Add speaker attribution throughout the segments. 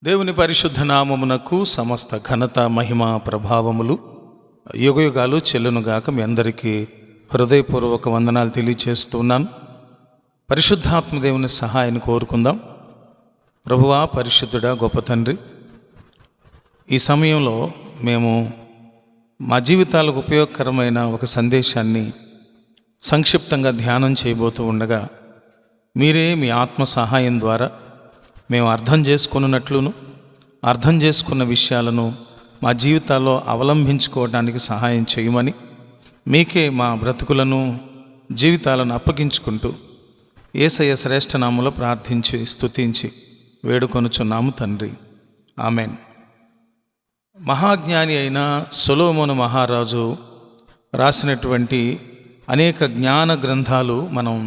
Speaker 1: దేవుని పరిశుద్ధ నామమునకు సమస్త ఘనత మహిమ ప్రభావములు యుగయుగాలు చెల్లునుగాక. మీ అందరికీ హృదయపూర్వక వందనాలు తెలియచేస్తున్నాను. పరిశుద్ధాత్మ దేవుని సహాయాన్ని కోరుకుందాం. ప్రభువా, పరిశుద్ధుడా, గొప్ప తండ్రి, ఈ సమయంలో మేము మా జీవితాలకు ఉపయోగకరమైన ఒక సందేశాన్ని సంక్షిప్తంగా ధ్యానం చేయబోతూ ఉండగా మీరే మీ ఆత్మ సహాయం ద్వారా మేము అర్థం చేసుకున్నట్లును అర్థం చేసుకున్న విషయాలను మా జీవితాల్లో అవలంబించుకోవడానికి సహాయం చేయమని మీకే మా బ్రతుకులను జీవితాలను అప్పగించుకుంటూ యేసయ్య శ్రేష్ఠ నామములో ప్రార్థించి స్తుతించి వేడుకొనుచున్నాము తండ్రి, ఆమెన్. మహాజ్ఞాని అయిన సొలొమోను మహారాజు రాసినటువంటి అనేక జ్ఞాన గ్రంథాలు మనం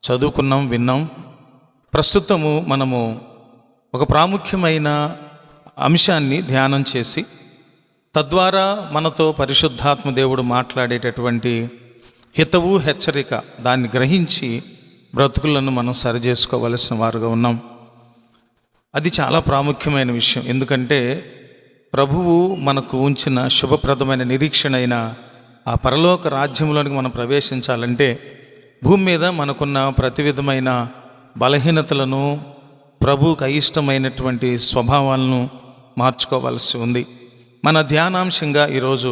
Speaker 1: చదువుకున్నాం, విన్నాం. ప్రస్తుతము మనము ఒక ప్రాముఖ్యమైన అంశాన్ని ధ్యానం చేసి తద్వారా మనతో పరిశుద్ధాత్మ దేవుడు మాట్లాడేటటువంటి హితవు హెచ్చరిక దాన్ని గ్రహించి బ్రతుకులను మనం సరిచేసుకోవలసిన వారుగా ఉన్నాం. అది చాలా ప్రాముఖ్యమైన విషయం. ఎందుకంటే ప్రభువు మనకు ఉంచిన శుభప్రదమైన నిరీక్షణ అయిన ఆ పరలోక రాజ్యంలోనికి మనం ప్రవేశించాలంటే భూమి మీద మనకున్న ప్రతి విధమైన బలహీనతలను, ప్రభువుకు అయిష్టమైనటువంటి స్వభావాలను మార్చుకోవాల్సి ఉంది. మన ధ్యానాంశంగా ఈరోజు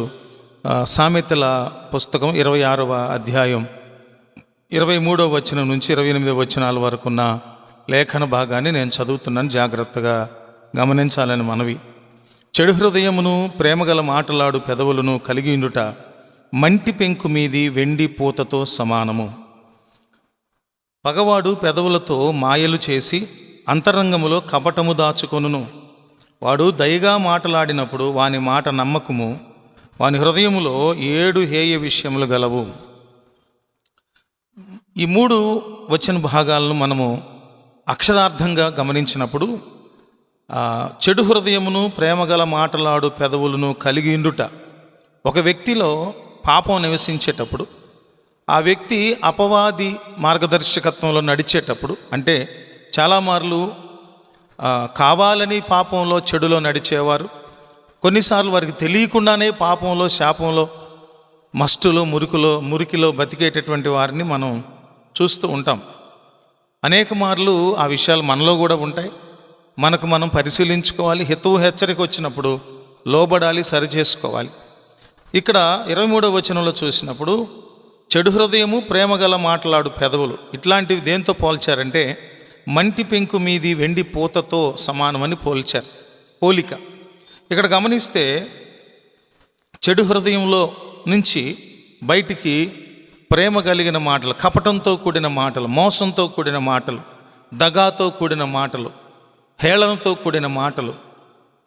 Speaker 1: సామెతల పుస్తకం 26వ అధ్యాయం 23వ వచనం నుంచి 28వ వచనాల వరకు ఉన్న లేఖన భాగాన్ని నేను చదువుతున్నాను. జాగ్రత్తగా గమనించాలని మనవి. చెడు హృదయమును ప్రేమగల మాటలాడు పెదవులను కలిగి ఉండుట మంటి పెంకు మీది వెండి పూతతో సమానము. పగవాడు పెదవులతో మాయలు చేసి అంతరంగములో కపటము దాచుకొనును. వాడు దయగా మాటలాడినప్పుడు వాని మాట నమ్మకము, వాని హృదయములో 7 హేయ విషయములు గలవు. ఈ 3 వచన భాగాలను మనము అక్షరార్థంగా గమనించినప్పుడు చెడు హృదయమును ప్రేమగల మాటలాడు పెదవులను కలిగి ఉండుట, ఒక వ్యక్తిలో పాపం నివసించేటప్పుడు, ఆ వ్యక్తి అపవాది మార్గదర్శకత్వంలో నడిచేటప్పుడు, అంటే చాలా మార్లు కావాలని పాపంలో చెడులో నడిచేవారు, కొన్నిసార్లు వారికి తెలియకుండానే పాపంలో శాపంలో మస్టులో మురికిలో బతికేటటువంటి వారిని మనం చూస్తూ ఉంటాం. అనేక మార్లు ఆ విషయాలు మనలో కూడా ఉంటాయి. మనకు మనం పరిశీలించుకోవాలి. హితవు హెచ్చరిక వచ్చినప్పుడు లోబడాలి, సరిచేసుకోవాలి. ఇక్కడ 23వ వచనంలో చూసినప్పుడు చెడు హృదయము ప్రేమగల మాటలాడు పెదవులు, ఇట్లాంటివి దేంతో పోల్చారంటే మంటి పెంకు మీది వెండి పూతతో సమానమని పోల్చారు. పోలిక ఇక్కడ గమనిస్తే చెడు హృదయంలో నుంచి బయటికి ప్రేమ కలిగిన మాటలు, కపటంతో కూడిన మాటలు, మోసంతో కూడిన మాటలు, దగాతో కూడిన మాటలు, హేళనతో కూడిన మాటలు,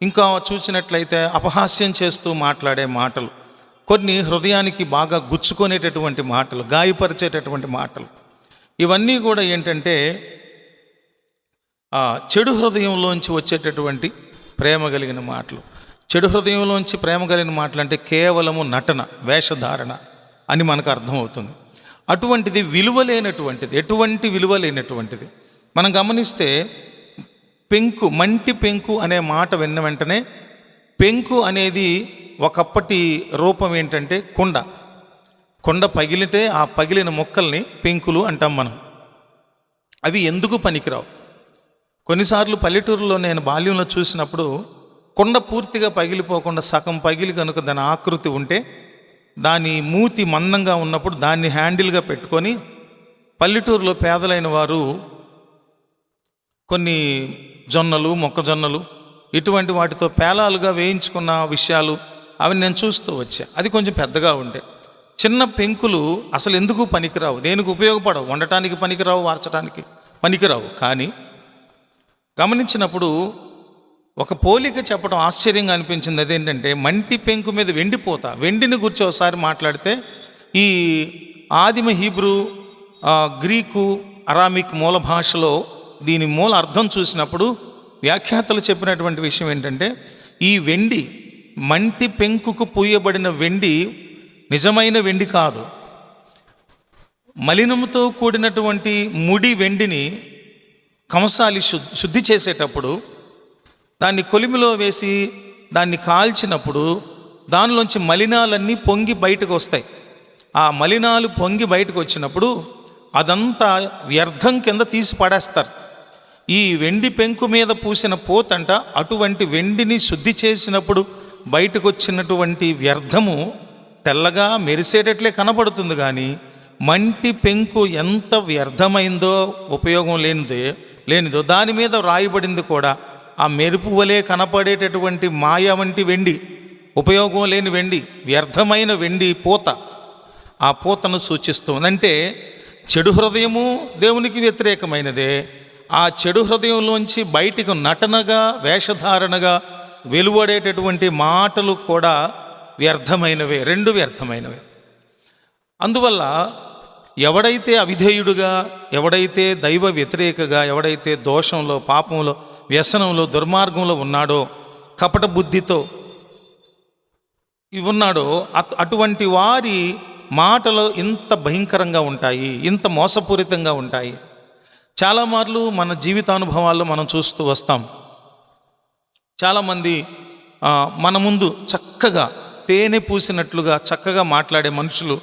Speaker 1: ఇంకా చూసినట్లయితే అపహాస్యం చేస్తూ మాట్లాడే మాటలు, కొన్ని హృదయానికి బాగా గుచ్చుకునేటటువంటి మాటలు, గాయపరిచేటటువంటి మాటలు, ఇవన్నీ కూడా ఏంటంటే చెడు హృదయంలోంచి వచ్చేటటువంటి ప్రేమ కలిగిన మాటలు. చెడు హృదయంలోంచి ప్రేమ కలిగిన మాటలు అంటే కేవలము నటన, వేషధారణ అని మనకు అర్థమవుతుంది. అటువంటిది విలువలేనటువంటిది, ఎటువంటి విలువ లేనటువంటిది. మనం గమనిస్తే పెంకు, మంటి పెంకు అనే మాట విన్న వెంటనే పెంకు అనేది ఒకప్పటి రూపం ఏంటంటే కొండ పగిలితే ఆ పగిలిన మొక్కల్ని పెంకులు అంటాం మనం. అవి ఎందుకు పనికిరావు. కొన్నిసార్లు పల్లెటూరులో నేను బాల్యంలో చూసినప్పుడు కొండ పూర్తిగా పగిలిపోకుండా సగం పగిలి కనుక దాని ఆకృతి ఉంటే, దాని మూతి మందంగా ఉన్నప్పుడు దాన్ని హ్యాండిల్గా పెట్టుకొని పల్లెటూరులో పేదలైన వారు కొన్ని జొన్నలు, మొక్కజొన్నలు ఇటువంటి వాటితో పేలాలుగా వేయించుకున్న విషయాలు అవి నేను చూస్తూ వచ్చా. అది కొంచెం పెద్దగా ఉండే చిన్న పెంకులు అసలు ఎందుకు పనికిరావు, దేనికి ఉపయోగపడవు, వండటానికి పనికిరావు, వార్చడానికి పనికిరావు. కానీ గమనించినప్పుడు ఒక పోలిక చెప్పడం ఆశ్చర్యంగా అనిపించింది. అదేంటంటే మంటి పెంకు మీద వెండిపోత, వెండిని గురించి ఒకసారి మాట్లాడితే ఈ ఆదిమ హీబ్రూ, గ్రీకు, అరామిక్ మూల భాషలో దీని మూల అర్థం చూసినప్పుడు వ్యాఖ్యాతలు చెప్పినటువంటి విషయం ఏంటంటే ఈ వెండి, మంటి పెంకుకు పూయబడిన వెండి నిజమైన వెండి కాదు. మలినంతో కూడినటువంటి ముడి వెండిని కంసాలి శుద్ధి చేసేటప్పుడు దాన్ని కొలిమిలో వేసి దాన్ని కాల్చినప్పుడు దానిలోంచి మలినాలన్నీ పొంగి బయటకు వస్తాయి. ఆ మలినాలు పొంగి బయటకు వచ్చినప్పుడు అదంతా వ్యర్థం కింద తీసి పడేస్తారు. ఈ వెండి పెంకు మీద పూసిన పోతంట అటువంటి వెండిని శుద్ధి చేసినప్పుడు బయటకు వచ్చినటువంటి వ్యర్థము తెల్లగా మెరిసేటట్లే కనబడుతుంది. కానీ మంటి పెంకు ఎంత వ్యర్థమైందో, ఉపయోగం లేనిదో దాని మీద రాయబడింది కూడా ఆ మెరుపు వలె కనపడేటటువంటి మాయ వంటి వెండి, ఉపయోగం లేని వెండి, వ్యర్థమైన వెండి పూత, ఆ పూతను సూచిస్తుంది. అంటే చెడు హృదయము దేవునికి వ్యతిరేకమైనదే. ఆ చెడు హృదయంలోంచి బయటికి నటనగా, వేషధారణగా వెలువడేటటువంటి మాటలు కూడా వ్యర్థమైనవే, రెండు వ్యర్థమైనవే. అందువల్ల ఎవడైతే అవిధేయుడుగా, ఎవడైతే దైవ వ్యతిరేకగా, ఎవడైతే దోషంలో, పాపంలో, వ్యసనంలో, దుర్మార్గంలో ఉన్నాడో, కపట బుద్ధితో ఉన్నాడో, అటువంటి వారి మాటలు ఇంత భయంకరంగా ఉంటాయి, ఇంత మోసపూరితంగా ఉంటాయి. చాలా మార్లు మన జీవితానుభవాల్లో మనం చూస్తూ వస్తాం. చాలామంది మన ముందు చక్కగా తేనె పూసినట్లుగా చక్కగా మాట్లాడే మనుషులు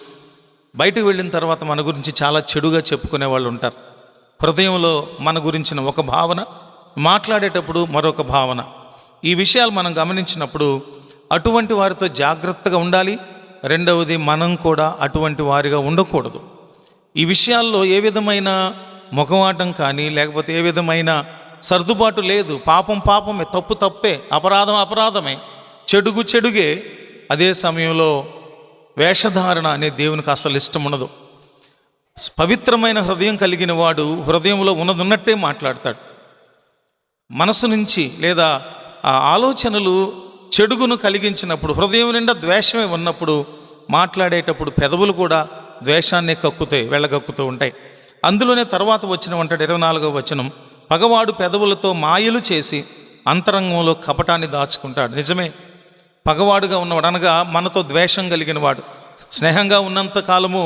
Speaker 1: బయటకు వెళ్ళిన తర్వాత మన గురించి చాలా చెడుగా చెప్పుకునే వాళ్ళు ఉంటారు. హృదయంలో మన గురించిన ఒక భావన, మాట్లాడేటప్పుడు మరొక భావన. ఈ విషయాలు మనం గమనించినప్పుడు అటువంటి వారితో జాగ్రత్తగా ఉండాలి. రెండవది, మనం కూడా అటువంటి వారిగా ఉండకూడదు. ఈ విషయాల్లో ఏ విధమైన ముఖమాటం కానీ, లేకపోతే ఏ విధమైన సర్దుబాటు లేదు. పాపం పాపమే, తప్పు తప్పే, అపరాధం అపరాధమే, చెడుగు చెడుగే. అదే సమయంలో వేషధారణ అనే దేవునికి అసలు ఇష్టం ఉండదు. పవిత్రమైన హృదయం కలిగిన వాడు హృదయంలో ఉన్నట్టే మాట్లాడతాడు. మనసు నుంచి లేదా ఆ ఆలోచనలు చెడుగును కలిగించినప్పుడు, హృదయం నిండా ద్వేషమే ఉన్నప్పుడు మాట్లాడేటప్పుడు పెదవులు కూడా ద్వేషాన్ని వెళ్ళగక్కుతూ ఉంటాయి. అందులోనే తర్వాత వచనం అంటాడు, 24వ వచనం, పగవాడు పెదవులతో మాయలు చేసి అంతరంగంలో కపటాన్ని దాచుకుంటాడు. నిజమే, పగవాడుగా ఉన్నవాడు అనగా మనతో ద్వేషం కలిగిన వాడు. స్నేహంగా ఉన్నంత కాలము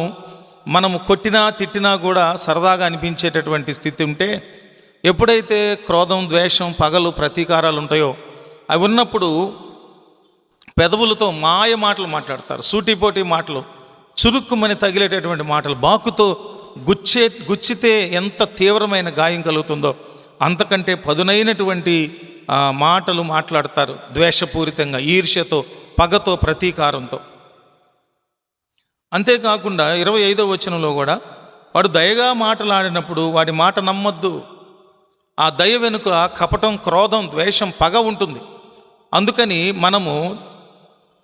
Speaker 1: మనము కొట్టినా తిట్టినా కూడా సరదాగా అనిపించేటటువంటి స్థితి ఉంటే, ఎప్పుడైతే క్రోధం, ద్వేషం, పగలు, ప్రతీకారాలు ఉంటాయో అవి ఉన్నప్పుడు పెదవులతో మాయ మాటలు మాట్లాడతారు. సూటిపోటి మాటలు, చురుక్కుమని తగిలేటటువంటి మాటలు, బాకుతో గుచ్చితే ఎంత తీవ్రమైన గాయం కలుగుతుందో అంతకంటే పదునైనటువంటి మాటలు మాట్లాడతారు. ద్వేషపూరితంగా, ఈర్ష్యతో, పగతో, ప్రతీకారంతో. అంతేకాకుండా 25వ వచనంలో కూడా వాడు దయగా మాటలాడినప్పుడు వాడి మాట నమ్మొద్దు. ఆ దయ వెనుక కపటం, క్రోధం, ద్వేషం, పగ ఉంటుంది. అందుకని మనము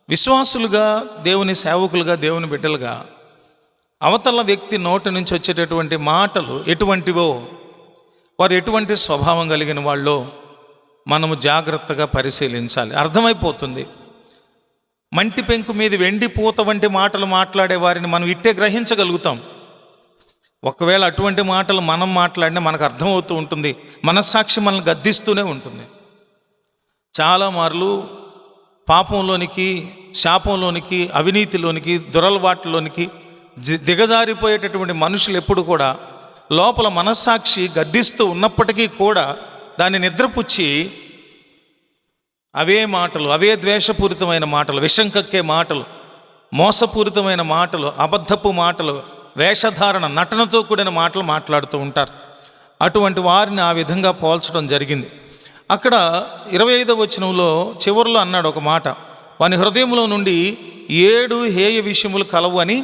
Speaker 1: విశ్వాసులుగా, దేవుని సేవకులుగా, దేవుని బిడ్డలుగా అవతల వ్యక్తి నోటి నుంచి వచ్చేటటువంటి మాటలు ఎటువంటివో, వారు ఎటువంటి స్వభావం కలిగిన వాళ్ళో మనము జాగ్రత్తగా పరిశీలించాలి. అర్థమైపోతుంది. మంటి పెంకు మీద వెండి పూత వంటి మాటలు మాట్లాడే వారిని మనం ఇట్టే గ్రహించగలుగుతాం. ఒకవేళ అటువంటి మాటలు మనం మాట్లాడినా మనకు అర్థమవుతూ ఉంటుంది. మనస్సాక్షి మనల్ని గద్దిస్తూనే ఉంటుంది. చాలా మార్లు పాపంలోనికి, శాపంలోనికి, అవినీతిలోనికి, దురలవాట్లోనికి దిగజారిపోయేటటువంటి మనుషులు ఎప్పుడు కూడా లోపల మనస్సాక్షి గద్దిస్తూ ఉన్నప్పటికీ కూడా దాన్ని నిద్రపుచ్చి అవే మాటలు, అవే ద్వేషపూరితమైన మాటలు, విషం కక్కే మాటలు, మోసపూరితమైన మాటలు, అబద్ధపు మాటలు, వేషధారణ, నటనతో కూడిన మాటలు మాట్లాడుతూ ఉంటారు. అటువంటి వారిని ఆ విధంగా పోల్చడం జరిగింది. అక్కడ 25వ వచనంలో చివరిలో అన్నాడు ఒక మాట, వాని హృదయంలో నుండి 7 హేయ విషయములు కలవు అని.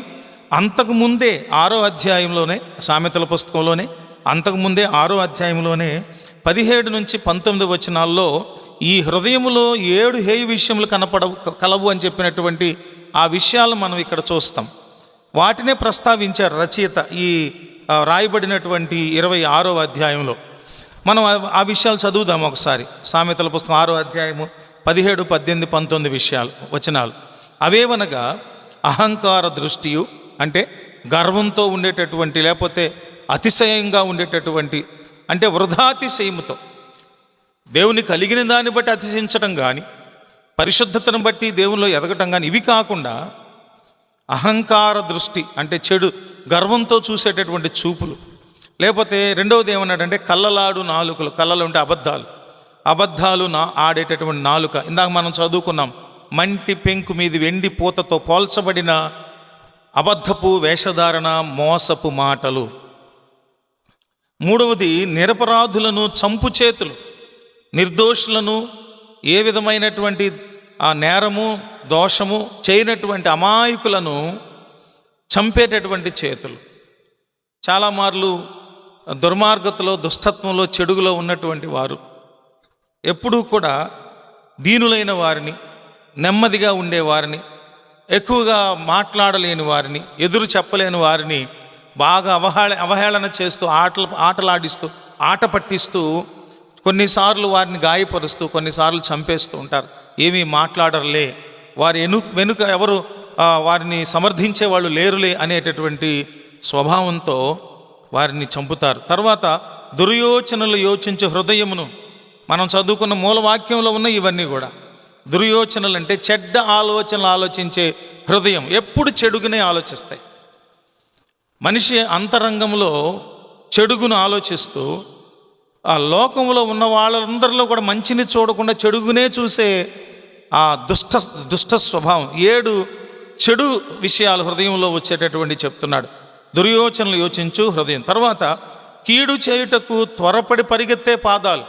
Speaker 1: అంతకుముందే 6వ అధ్యాయంలోనే, సామెతల పుస్తకంలోనే అంతకుముందే 6వ అధ్యాయంలోనే 17 నుంచి 19 వచనాల్లో ఈ హృదయములో 7 హేయ విషయములు కలవు అని చెప్పినటువంటి ఆ విషయాలు మనం ఇక్కడ చూస్తాం. వాటినే ప్రస్తావించారు రచయిత ఈ రాయబడినటువంటి 26వ అధ్యాయంలో. మనం ఆ విషయాలు చదువుదాం ఒకసారి. సామెతల పుస్తకం 6వ అధ్యాయము 17, 18, 19 వచనాలు. అవేవనగా అహంకార దృష్టియు, అంటే గర్వంతో ఉండేటటువంటి, లేకపోతే అతిశయంగా ఉండేటటువంటి, అంటే వృధాతిశయముతో దేవుని కలిగిన దాన్ని బట్టి అతిశయించడం కానీ, పరిశుద్ధతను బట్టి దేవునిలో ఎదగటం కానీ, ఇవి కాకుండా అహంకార దృష్టి అంటే చెడు, గర్వంతో చూసేటటువంటి చూపులు. లేకపోతే రెండవది ఏమన్నాడంటే కళ్ళలాడు నాలుకలు. కళ్ళలు అంటే అబద్ధాలు, అబద్ధాలు ఆడేటటువంటి నాలుక. ఇందాక మనం చదువుకున్నాం, మంటి పెంకు మీది వెండి పూతతో పోల్చబడిన అబద్ధపు వేషధారణ, మోసపు మాటలు. మూడవది నిరపరాధులను చంపు చేతులు, నిర్దోషులను ఏ విధమైనటువంటి ఆ నేరము దోషము చేయనటువంటి అమాయకులను చంపేటటువంటి చేతులు. చాలా మార్లు దుర్మార్గతలో, దుష్టత్వంలో, చెడుగులో ఉన్నటువంటి వారు ఎప్పుడూ కూడా దీనులైన వారిని, నెమ్మదిగా ఉండేవారిని, ఎక్కువగా మాట్లాడలేని వారిని, ఎదురు చెప్పలేని వారిని బాగా అవహేళన చేస్తూ, ఆటలాడిస్తూ, ఆట పట్టిస్తూ, కొన్నిసార్లు వారిని గాయపరుస్తూ, కొన్నిసార్లు చంపేస్తూ ఉంటారు. ఏమీ మాట్లాడరులే, వారి వెనుక ఎవరు వారిని సమర్థించే వాళ్ళు లేరులే అనేటటువంటి స్వభావంతో వారిని చంపుతారు. తర్వాత దుర్యోచనలు యోచించే హృదయమును, మనం చదువుకున్న మూలవాక్యంలో ఉన్న ఇవన్నీ కూడా దుర్యోచనలు అంటే చెడ్డ ఆలోచనలు ఆలోచించే హృదయం. ఎప్పుడు చెడుగునే ఆలోచిస్తాయి. మనిషి అంతరంగంలో చెడుగును ఆలోచిస్తూ ఆ లోకంలో ఉన్న వాళ్ళందరిలో కూడా మంచిని చూడకుండా చెడుగునే చూసే ఆ దుష్ట స్వభావం, 7 చెడు విషయాలు హృదయంలో వచ్చేటటువంటి చెప్తున్నాడు. దుర్యోచనలు యోచించు హృదయం. తర్వాత కీడు చేయుటకు త్వరపడి పరిగెత్తే పాదాలు.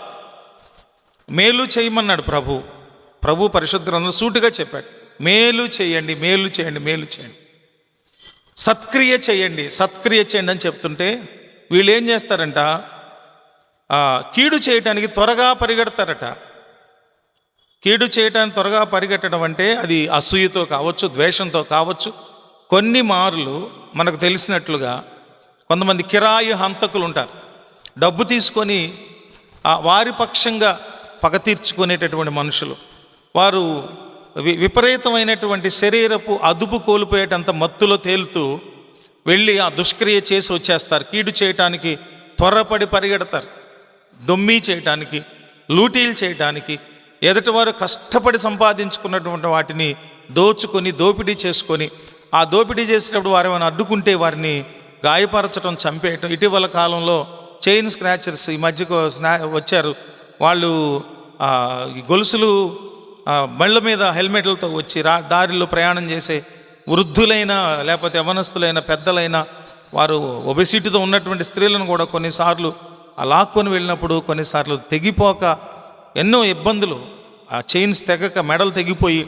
Speaker 1: మేలు చేయమన్నాడు ప్రభు పరిశుద్ధ గ్రంథంలో సూటిగా చెప్పాడు, మేలు చేయండి, మేలు చేయండి, మేలు చేయండి, సత్క్రియ చేయండి, సత్క్రియ చేయండి అని చెప్తుంటే వీళ్ళు ఏం చేస్తారంట, కీడు చేయటానికి త్వరగా పరిగెడతారట. కీడు చేయటానికి త్వరగా పరిగెట్టడం అంటే అది అసూయతో కావచ్చు, ద్వేషంతో కావచ్చు. కొన్ని మార్లు మనకు తెలిసినట్లుగా కొంతమంది కిరాయి హంతకులు ఉంటారు. డబ్బు తీసుకొని వారి పక్షంగా పగ తీర్చుకునేటటువంటి మనుషులు. వారు విపరీతమైనటువంటి శరీరపు అదుపు కోల్పోయేటంత మత్తులో తేలుతూ వెళ్ళి ఆ దుష్క్రియ చేసి వచ్చేస్తారు. కీడు చేయటానికి త్వరపడి పరిగెడతారు. దొమ్మి చేయటానికి, లూటీలు చేయటానికి, ఎదుటివారు కష్టపడి సంపాదించుకున్నటువంటి వాటిని దోచుకొని దోపిడీ చేసుకొని, ఆ దోపిడీ చేసేటప్పుడు వారు ఏమైనా అడ్డుకుంటే వారిని గాయపరచడం, చంపేయటం. ఇటీవల కాలంలో చైన్ స్క్రాచర్స్ ఈ మధ్యకు వచ్చారు. వాళ్ళు ఈ గొలుసులు బండ్ల మీద హెల్మెట్లతో వచ్చి దారిలో ప్రయాణం చేసే వృద్ధులైన లేకపోతే యవనస్తులైన పెద్దలైన వారు ఒబెసిటీతో ఉన్నటువంటి స్త్రీలను కూడా కొన్నిసార్లు లాక్కొని వెళ్ళినప్పుడు కొన్నిసార్లు తెగిపోక ఎన్నో ఇబ్బందులు, ఆ చైన్స్ తెగక మెడలు తెగిపోయి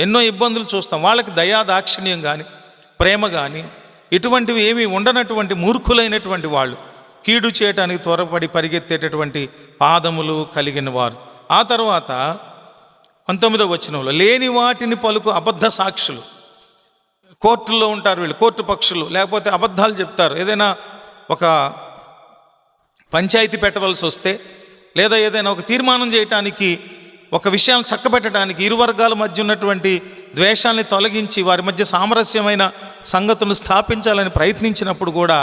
Speaker 1: ఎన్నో ఇబ్బందులు చూస్తాం. వాళ్ళకి దయాదాక్షిణ్యం కానీ ప్రేమ కానీ ఇటువంటివి ఏమీ ఉండనటువంటి మూర్ఖులైనటువంటి వాళ్ళు కీడు చేయటానికి త్వరపడి పరిగెత్తేటటువంటి పాదములు కలిగిన వారు. ఆ తర్వాత 19వ వచనంలో లేని వాటిని పలుకు అబద్ధ సాక్షులు. కోర్టుల్లో ఉంటారు వీళ్ళు, కోర్టు పక్షులు, లేకపోతే అబద్ధాలు చెప్తారు. ఏదైనా ఒక పంచాయతీ పెట్టవలసి వస్తే లేదా ఏదైనా ఒక తీర్మానం చేయటానికి, ఒక విషయాన్ని చక్కబెట్టడానికి, ఇరు వర్గాల మధ్య ఉన్నటువంటి ద్వేషాన్ని తొలగించి వారి మధ్య సామరస్యమైన సంగతులను స్థాపించాలని ప్రయత్నించినప్పుడు కూడా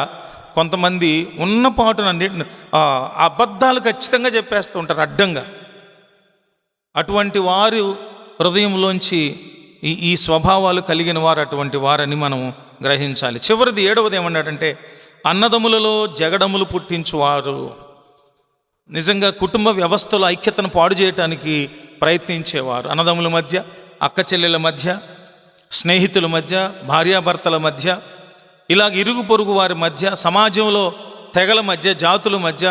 Speaker 1: కొంతమంది ఉన్నపాటున అబద్ధాలు ఖచ్చితంగా చెప్పేస్తూ ఉంటారు అడ్డంగా. అటువంటి వారు హృదయంలోంచి ఈ స్వభావాలు కలిగిన వారు అటువంటి వారని మనం గ్రహించాలి. చివరిది 7వది ఏమన్నాడంటే అన్నదమ్ములలో జగడములు పుట్టించువారు. నిజంగా కుటుంబ వ్యవస్థలో ఐక్యతను పాడు చేయటానికి ప్రయత్నించేవారు. అన్నదమ్ముల మధ్య, అక్క చెల్లెల మధ్య, స్నేహితుల మధ్య, భార్యాభర్తల మధ్య, ఇలాగ ఇరుగు పొరుగు వారి మధ్య, సమాజంలో తెగల మధ్య, జాతుల మధ్య,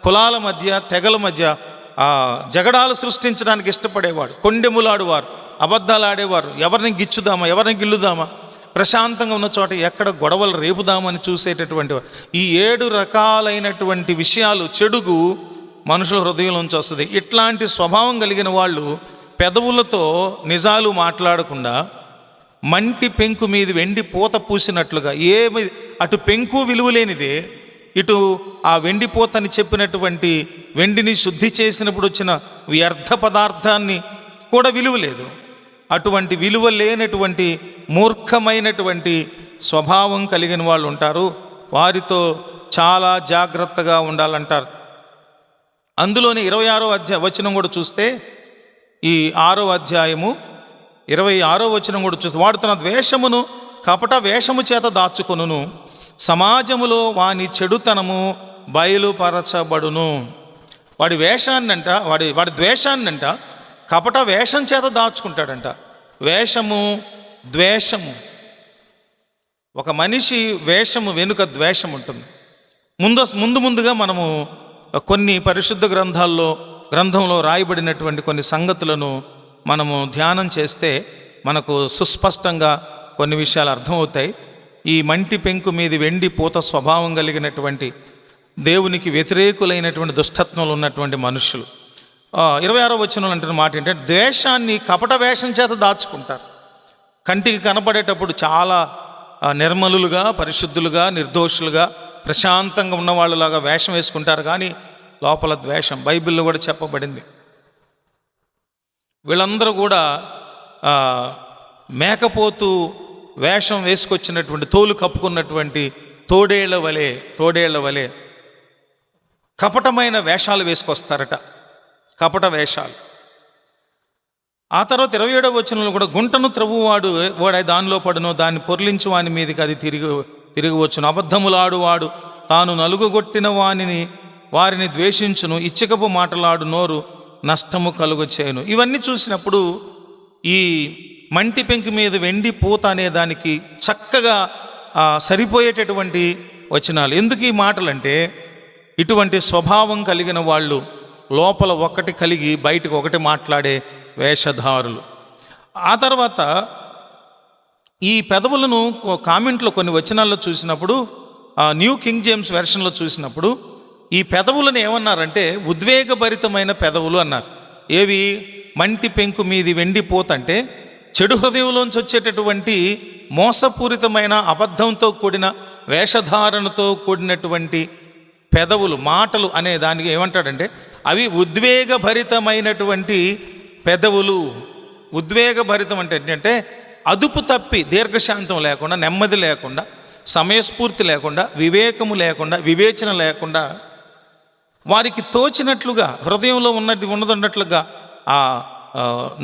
Speaker 1: కులాల మధ్య, తెగల మధ్య జగడాలు సృష్టించడానికి ఇష్టపడేవాడు. కొండెములాడువారు, అబద్ధాలు ఆడేవారు. ఎవరిని గిచ్చుదామా, ఎవరిని గిల్లుదామా, ప్రశాంతంగా ఉన్న చోట ఎక్కడ గొడవలు రేపుదామని చూసేటటువంటి ఈ 7 రకాలైనటువంటి విషయాలు, చెడుగు మనుషుల హృదయంలోంచి వస్తుంది. ఇట్లాంటి స్వభావం కలిగిన వాళ్ళు పెదవులతో నిజాలు మాట్లాడకుండా మంటి పెంకు మీద వెండి పూత పూసినట్లుగా, అటు పెంకు విలువలేనిదే, ఇటు ఆ వెండి పూతని చెప్పినటువంటి వెండిని శుద్ధి చేసినప్పుడు వచ్చిన వ్యర్థ పదార్థాన్ని కూడా విలువ లేదు. అటువంటి విలువ లేనటువంటి మూర్ఖమైనటువంటి స్వభావం కలిగిన వాళ్ళు ఉంటారు. వారితో చాలా జాగ్రత్తగా ఉండాలంటారు. అందులోని 26వ వచనం కూడా చూస్తే, ఈ 6వ అధ్యాయము 26వ వచనం కూడా చూస్తే, వాడు తన ద్వేషమును కపట వేషము చేత దాచుకొనును, సమాజములో వాని చెడుతనము బయలుపరచబడును. వాడి వేషాన్నంట వాడి ద్వేషాన్నంట కపట వేషం చేత దాచుకుంటాడంట. వేషము, ద్వేషము. ఒక మనిషి వేషము వెనుక ద్వేషం ఉంటుంది. ముందుగా మనము కొన్ని పరిశుద్ధ గ్రంథంలో రాయబడినటువంటి కొన్ని సంగతులను మనము ధ్యానం చేస్తే మనకు సుస్పష్టంగా కొన్ని విషయాలు అర్థమవుతాయి. ఈ మంటి పెంకు మీది వెండి పూత స్వభావం కలిగినటువంటి దేవునికి వ్యతిరేకులైనటువంటి దుష్టత్వంలో ఉన్నటువంటి మనుషులు 26వ వచనంలో అంటున్న మాట ఏంటంటే, ద్వేషాన్ని కపట వేషం చేత దాచుకుంటారు. కంటికి కనపడేటప్పుడు చాలా నిర్మలులుగా, పరిశుద్ధులుగా, నిర్దోషులుగా, ప్రశాంతంగా ఉన్నవాళ్ళలాగా వేషం వేసుకుంటారు, కానీ లోపల ద్వేషం. బైబిల్లో కూడా చెప్పబడింది. వీళ్ళందరూ కూడా మేకపోతు వేషం వేసుకొచ్చినటువంటి, తోలు కప్పుకున్నటువంటి తోడేళ్ల వలె కపటమైన వేషాలు వేసుకొస్తారట, కపట వేషాలు. ఆ తర్వాత 27వ వచనంలో కూడా, గుంటను త్రవ్వువాడు వాడు దానిలో పడును, దాన్ని పొర్లించు వాని మీదకి అది తిరిగి వచ్చును. అబద్ధములాడువాడు తాను నలుగుగొట్టిన వారిని ద్వేషించును. ఇచ్చకపు మాటలాడు నోరు నష్టము కలుగ చేయను. ఇవన్నీ చూసినప్పుడు ఈ మంటి పెంకు మీద వెండి పూత అనే దానికి చక్కగా సరిపోయేటటువంటి వచనాలు. ఎందుకు ఈ మాటలు అంటే, ఇటువంటి స్వభావం కలిగిన వాళ్ళు లోపల ఒకటి కలిగి బయటకు ఒకటి మాట్లాడే వేషధారులు. ఆ తర్వాత ఈ పెదవులను కామెంట్లో కొన్ని వచనాల్లో చూసినప్పుడు, న్యూ కింగ్ జేమ్స్ వెర్షన్లో చూసినప్పుడు, ఈ పెదవులను ఏమన్నారంటే ఉద్వేగభరితమైన పెదవులు అన్నారు. ఏవి? మంటి పెంకు మీది వెండిపోత అంటే చెడు హృదయంలోంచి వచ్చేటటువంటి మోసపూరితమైన, అబద్ధంతో కూడిన, వేషధారణతో కూడినటువంటి పెదవులు, మాటలు అనే దానికి ఏమంటాడంటే అవి ఉద్వేగభరితమైనటువంటి పెదవులు. ఉద్వేగభరితం అంటే ఏంటంటే అదుపు తప్పి, దీర్ఘశాంతం లేకుండా, నెమ్మది లేకుండా, సమయస్ఫూర్తి లేకుండా, వివేకము లేకుండా, వివేచన లేకుండా, వారికి తోచినట్లుగా హృదయంలో ఉన్నదన్నట్లుగా ఆ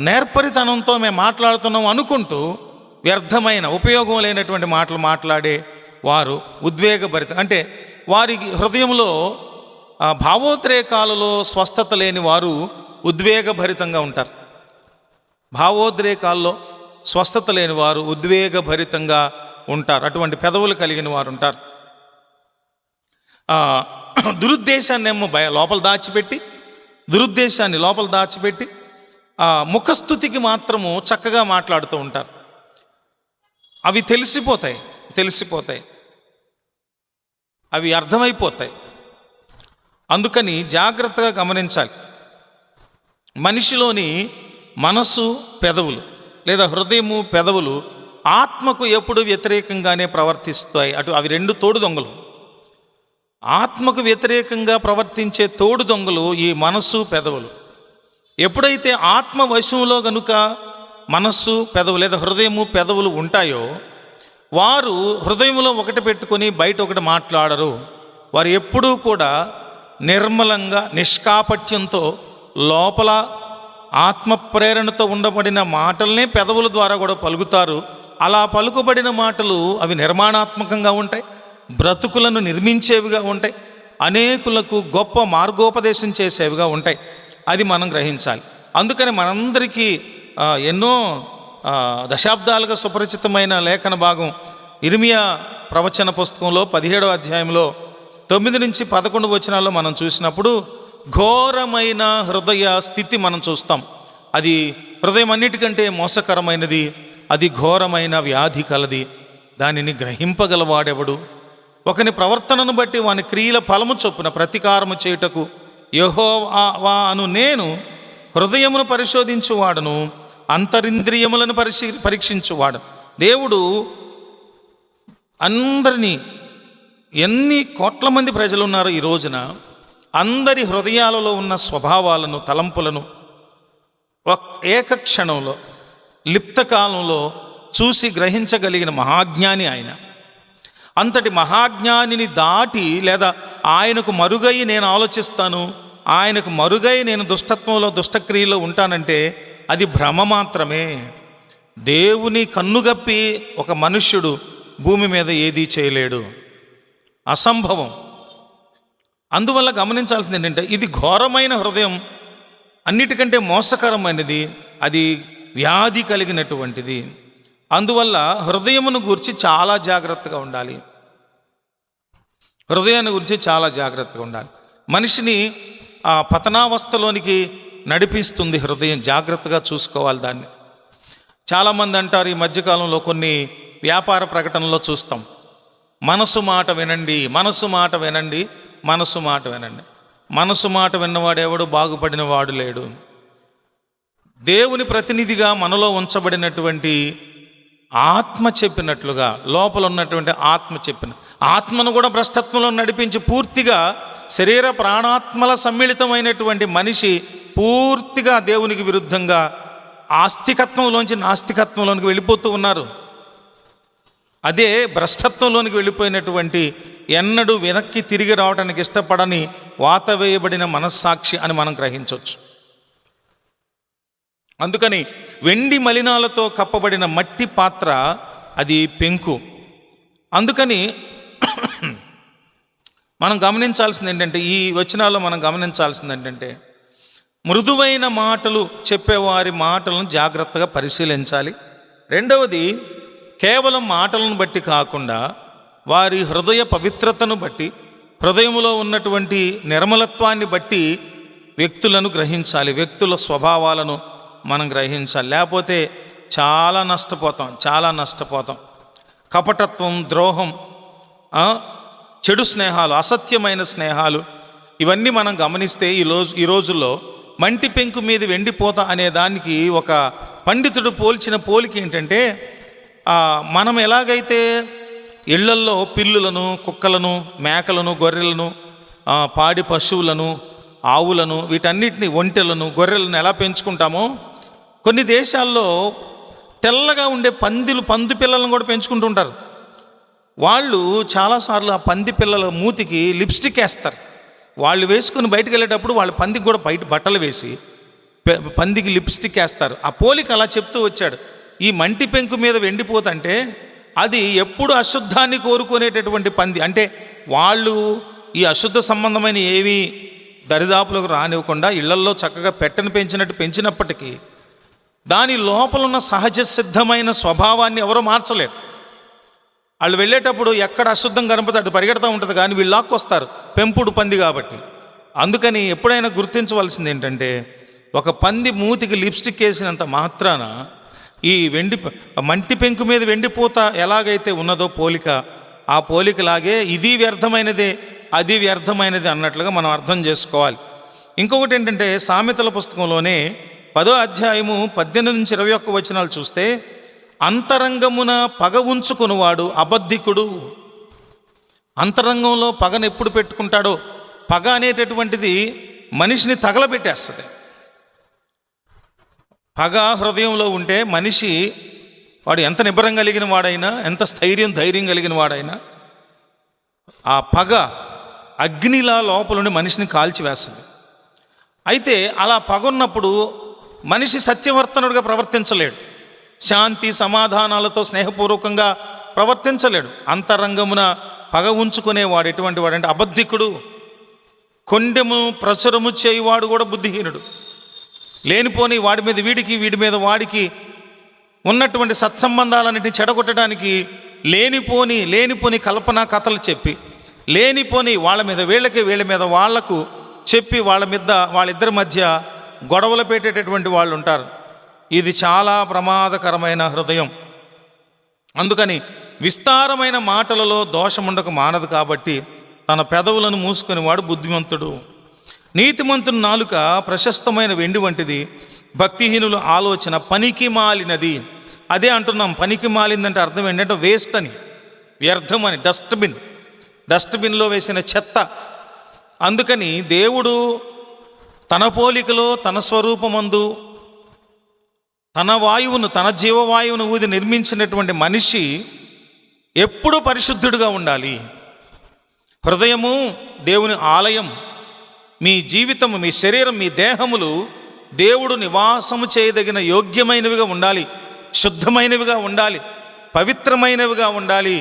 Speaker 1: నేర్పరితనంతో మేము మాట్లాడుతున్నాం అనుకుంటూ వ్యర్థమైన, ఉపయోగం లేనటువంటి మాటలు మాట్లాడే వారు ఉద్వేగభరితం. అంటే వారి హృదయంలో భావోద్రేకాలలో స్వస్థత లేని వారు ఉద్వేగభరితంగా ఉంటారు. భావోద్రేకాల్లో స్వస్థత లేని వారు ఉద్వేగభరితంగా ఉంటారు. అటువంటి పెదవులు కలిగిన వారు ఉంటారు. దురుద్దేశాన్ని ఏమో లోపల దాచిపెట్టి ముఖస్థుతికి మాత్రము చక్కగా మాట్లాడుతూ ఉంటారు. అవి తెలిసిపోతాయి, అవి అర్థమైపోతాయి. అందుకని జాగ్రత్తగా గమనించాలి. మనిషిలోని మనసు, పెదవులు లేదా హృదయము, పెదవులు ఆత్మకు ఎప్పుడు వ్యతిరేకంగానే ప్రవర్తిస్తాయి. అవి రెండు తోడు దొంగలు. ఆత్మకు వ్యతిరేకంగా ప్రవర్తించే తోడు దొంగలు ఈ మనస్సు, పెదవులు. ఎప్పుడైతే ఆత్మ వశంలో గనుక మనస్సు, పెదవు లేదా హృదయము, పెదవులు ఉంటాయో, వారు హృదయంలో ఒకటి పెట్టుకొని బయట ఒకటి మాట్లాడరు. వారు ఎప్పుడూ కూడా నిర్మలంగా, నిష్కాపట్యంతో, లోపల ఆత్మ ప్రేరణతో ఉండబడిన మాటలనే పెదవుల ద్వారా కూడా పలుకుతారు. అలా పలుకుబడిన మాటలు అవి నిర్మాణాత్మకంగా ఉంటాయి, బ్రతుకులను నిర్మించేవిగా ఉంటాయి, అనేకులకు గొప్ప మార్గోపదేశం చేసేవిగా ఉంటాయి. అది మనం గ్రహించాలి. అందుకని మనందరికీ ఎన్నో దశాబ్దాలుగా సుపరిచితమైన లేఖన భాగం ఇర్మియా ప్రవచన పుస్తకంలో 17వ అధ్యాయంలో 9 నుంచి 11 వచనాల్లో మనం చూసినప్పుడు ఘోరమైన హృదయ స్థితి మనం చూస్తాం. అది హృదయం అన్నిటికంటే మోసకరమైనది, అది ఘోరమైన వ్యాధి కలది, దానిని గ్రహింపగలవాడెవడు? ఒకని ప్రవర్తనను బట్టి వాని క్రియల ఫలము చొప్పున ప్రతీకారము చేయుటకు యెహోవా అను నేను హృదయమును పరిశోధించువాడను, అంతరింద్రియములను పరీక్షించువాడు. దేవుడు అందరినీ, ఎన్ని కోట్ల మంది ప్రజలు ఉన్నారో ఈ రోజున, అందరి హృదయాలలో ఉన్న స్వభావాలను, తలంపులను ఏకక్షణంలో, లిప్తకాలంలో చూసి గ్రహించగలిగిన మహాజ్ఞాని ఆయన. అంతటి మహాజ్ఞానిని దాటి లేదా ఆయనకు మరుగై నేను ఆలోచిస్తాను, ఆయనకు మరుగై నేను దుష్టత్వంలో, దుష్టక్రియలో ఉంటానంటే అది భ్రమ మాత్రమే. దేవుని కన్నుగప్పి ఒక మనుష్యుడు భూమి మీద ఏదీ చేయలేడు, అసంభవం. అందువల్ల గమనించాల్సింది ఏంటంటే ఇది ఘోరమైన హృదయం, అన్నిటికంటే మోసకరమైనది, అది వ్యాధి కలిగినటువంటిది. అందువల్ల హృదయమును గురించి చాలా జాగ్రత్తగా ఉండాలి. హృదయాన్ని గురించి చాలా జాగ్రత్తగా ఉండాలి. మనిషిని ఆ పతనావస్థలోనికి నడిపిస్తుంది హృదయం. జాగ్రత్తగా చూసుకోవాలి దాన్ని. చాలామంది అంటారు, ఈ మధ్యకాలంలో కొన్ని వ్యాపార ప్రకటనలో చూస్తాం, మనసు మాట వినండి, మనసు మాట వినండి, మనసు మాట వినండి. మనసు మాట విన్నవాడెవడు బాగుపడిన వాడు లేడు. దేవుని ప్రతినిధిగా మనలో ఉంచబడినటువంటి ఆత్మ చెప్పినట్లుగా, లోపల ఉన్నటువంటి ఆత్మ చెప్పిన ఆత్మను కూడా భ్రష్టత్వంలో నడిపించి పూర్తిగా శరీర ప్రాణాత్మల సమ్మిళితమైనటువంటి మనిషి పూర్తిగా దేవునికి విరుద్ధంగా ఆస్తికత్వంలోంచి నాస్తికత్వంలోనికి వెళ్ళిపోతూ ఉన్నారు. అదే భ్రష్టత్వంలోనికి వెళ్ళిపోయినటువంటి, ఎన్నడూ వెనక్కి తిరిగి రావడానికి ఇష్టపడని వాతవేయబడిన మనస్సాక్షి అని మనం గ్రహించవచ్చు. అందుకని వెండి మలినాలతో కప్పబడిన మట్టి పాత్ర అది పెంకు. అందుకని మనం గమనించాల్సింది ఏంటంటే, ఈ వచనాల్లో మనం గమనించాల్సింది ఏంటంటే, మృదువైన మాటలు చెప్పేవారి మాటలను జాగ్రత్తగా పరిశీలించాలి. రెండవది, కేవలం మాటలను బట్టి కాకుండా వారి హృదయ పవిత్రతను బట్టి, హృదయములో ఉన్నటువంటి నిర్మలత్వాన్ని బట్టి వ్యక్తులను గ్రహించాలి, వ్యక్తుల స్వభావాలను మనం గ్రహించాలి. లేకపోతే చాలా నష్టపోతాం. కపటత్వం, ద్రోహం, చెడు స్నేహాలు, అసత్యమైన స్నేహాలు, ఇవన్నీ మనం గమనిస్తే ఈ రోజుల్లో మంటి పెంకు మీద వెండిపోత అనే దానికి ఒక పండితుడు పోల్చిన పోలిక ఏంటంటే, మనం ఎలాగైతే ఇళ్లల్లో పిల్లులను, కుక్కలను, మేకలను, గొర్రెలను, పాడి పశువులను, ఆవులను, వీటన్నిటిని, ఒంటెలను, గొర్రెలను ఎలా పెంచుకుంటామో, కొన్ని దేశాల్లో తెల్లగా ఉండే పంది పిల్లలను కూడా పెంచుకుంటూ ఉంటారు. వాళ్ళు చాలాసార్లు ఆ పంది పిల్లల మూతికి లిప్స్టిక్ వేస్తారు. వాళ్ళు వేసుకుని బయటకు వెళ్ళేటప్పుడు వాళ్ళ పందికి కూడా బయట బట్టలు వేసి పందికి లిప్స్టిక్ వేస్తారు. ఆ పోలిక అలా చెప్తూ వచ్చాడు. ఈ మంటి పెంకు మీద వెండిపోతంటే అది ఎప్పుడు అశుద్ధాన్ని కోరుకునేటటువంటి పంది. అంటే వాళ్ళు ఈ అశుద్ధ సంబంధమైన ఏవి దరిదాపులకు రానివ్వకుండా ఇళ్లల్లో చక్కగా పెట్టను పెంచినప్పటికీ దాని లోపల ఉన్న సహజ సిద్ధమైన స్వభావాన్ని ఎవరో మార్చలేరు. వాళ్ళు వెళ్ళేటప్పుడు ఎక్కడ అశుద్ధం కనపడితే అది పరిగెడతా ఉంటుంది, కానీ వీళ్ళు లాక్కొస్తారు, పెంపుడు పంది కాబట్టి. అందుకని ఎప్పుడైనా గుర్తించవలసింది ఏంటంటే, ఒక పంది మూతికి లిప్స్టిక్ వేసినంత మాత్రాన ఈ మంటి పెంకు మీద వెండిపోత ఎలాగైతే ఉన్నదో పోలిక, ఆ పోలికలాగే ఇది వ్యర్థమైనదే, అది వ్యర్థమైనది అన్నట్లుగా మనం అర్థం చేసుకోవాలి. ఇంకొకటి ఏంటంటే, సామెతల పుస్తకంలోనే 10వ అధ్యాయము 18 నుంచి 21 వచనాలు చూస్తే, అంతరంగమున పగ ఉంచుకునివాడు అబద్ధికుడు. అంతరంగంలో పగను ఎప్పుడు పెట్టుకుంటాడో, పగ అనేటటువంటిది మనిషిని తగలబెట్టేస్తుంది. పగ హృదయంలో ఉంటే మనిషి, వాడు ఎంత నిబ్బరం కలిగిన వాడైనా, ఎంత ధైర్యం కలిగిన వాడైనా, ఆ పగ అగ్నిలా లోపలుండి మనిషిని కాల్చివేస్తుంది. అయితే అలా పగ ఉన్నప్పుడు మనిషి సత్యవర్తనుడిగా ప్రవర్తించలేడు, శాంతి సమాధానాలతో స్నేహపూర్వకంగా ప్రవర్తించలేడు. అంతరంగమున పగ ఉంచుకునేవాడు ఎటువంటి వాడంటే అబద్ధికుడు. కొండెము ప్రచురము చేయువాడు కూడా బుద్ధిహీనుడు. లేనిపోని వాడి మీద వీడి మీద వాడికి ఉన్నటువంటి సత్సంబంధాలన్నింటినీ చెడగొట్టడానికి లేనిపోని కల్పనా కథలు చెప్పి, లేనిపోని వాళ్ళ మీద వీళ్ళ మీద వాళ్లకు చెప్పి వాళ్ళిద్దరి మధ్య గొడవలు పెట్టేటటువంటి వాళ్ళు ఉంటారు. ఇది చాలా ప్రమాదకరమైన హృదయం. అందుకని విస్తారమైన మాటలలో దోషముండక మానదు కాబట్టి తన పెదవులను మూసుకొని వాడు బుద్ధిమంతుడు. నీతిమంతుని నాలుక ప్రశస్తమైన వెండి వంటిది, భక్తిహీనుల ఆలోచన పనికి మాలినది. అదే అంటున్నాం, పనికి మాలిందంటే అర్థం ఏంటంటే వేస్ట్ అని, వ్యర్థం అని, డస్ట్బిన్లో వేసిన చెత్త. అందుకని దేవుడు తన పోలికలో, తన స్వరూపమందు, తన జీవవాయువును ఊది నిర్మించినటువంటి మనిషి ఎప్పుడూ పరిశుద్ధుడిగా ఉండాలి. హృదయము దేవుని ఆలయం. మీ జీవితము, మీ శరీరం, మీ దేహములు దేవుడు నివాసము చేయదగిన యోగ్యమైనవిగా ఉండాలి, శుద్ధమైనవిగా ఉండాలి, పవిత్రమైనవిగా ఉండాలి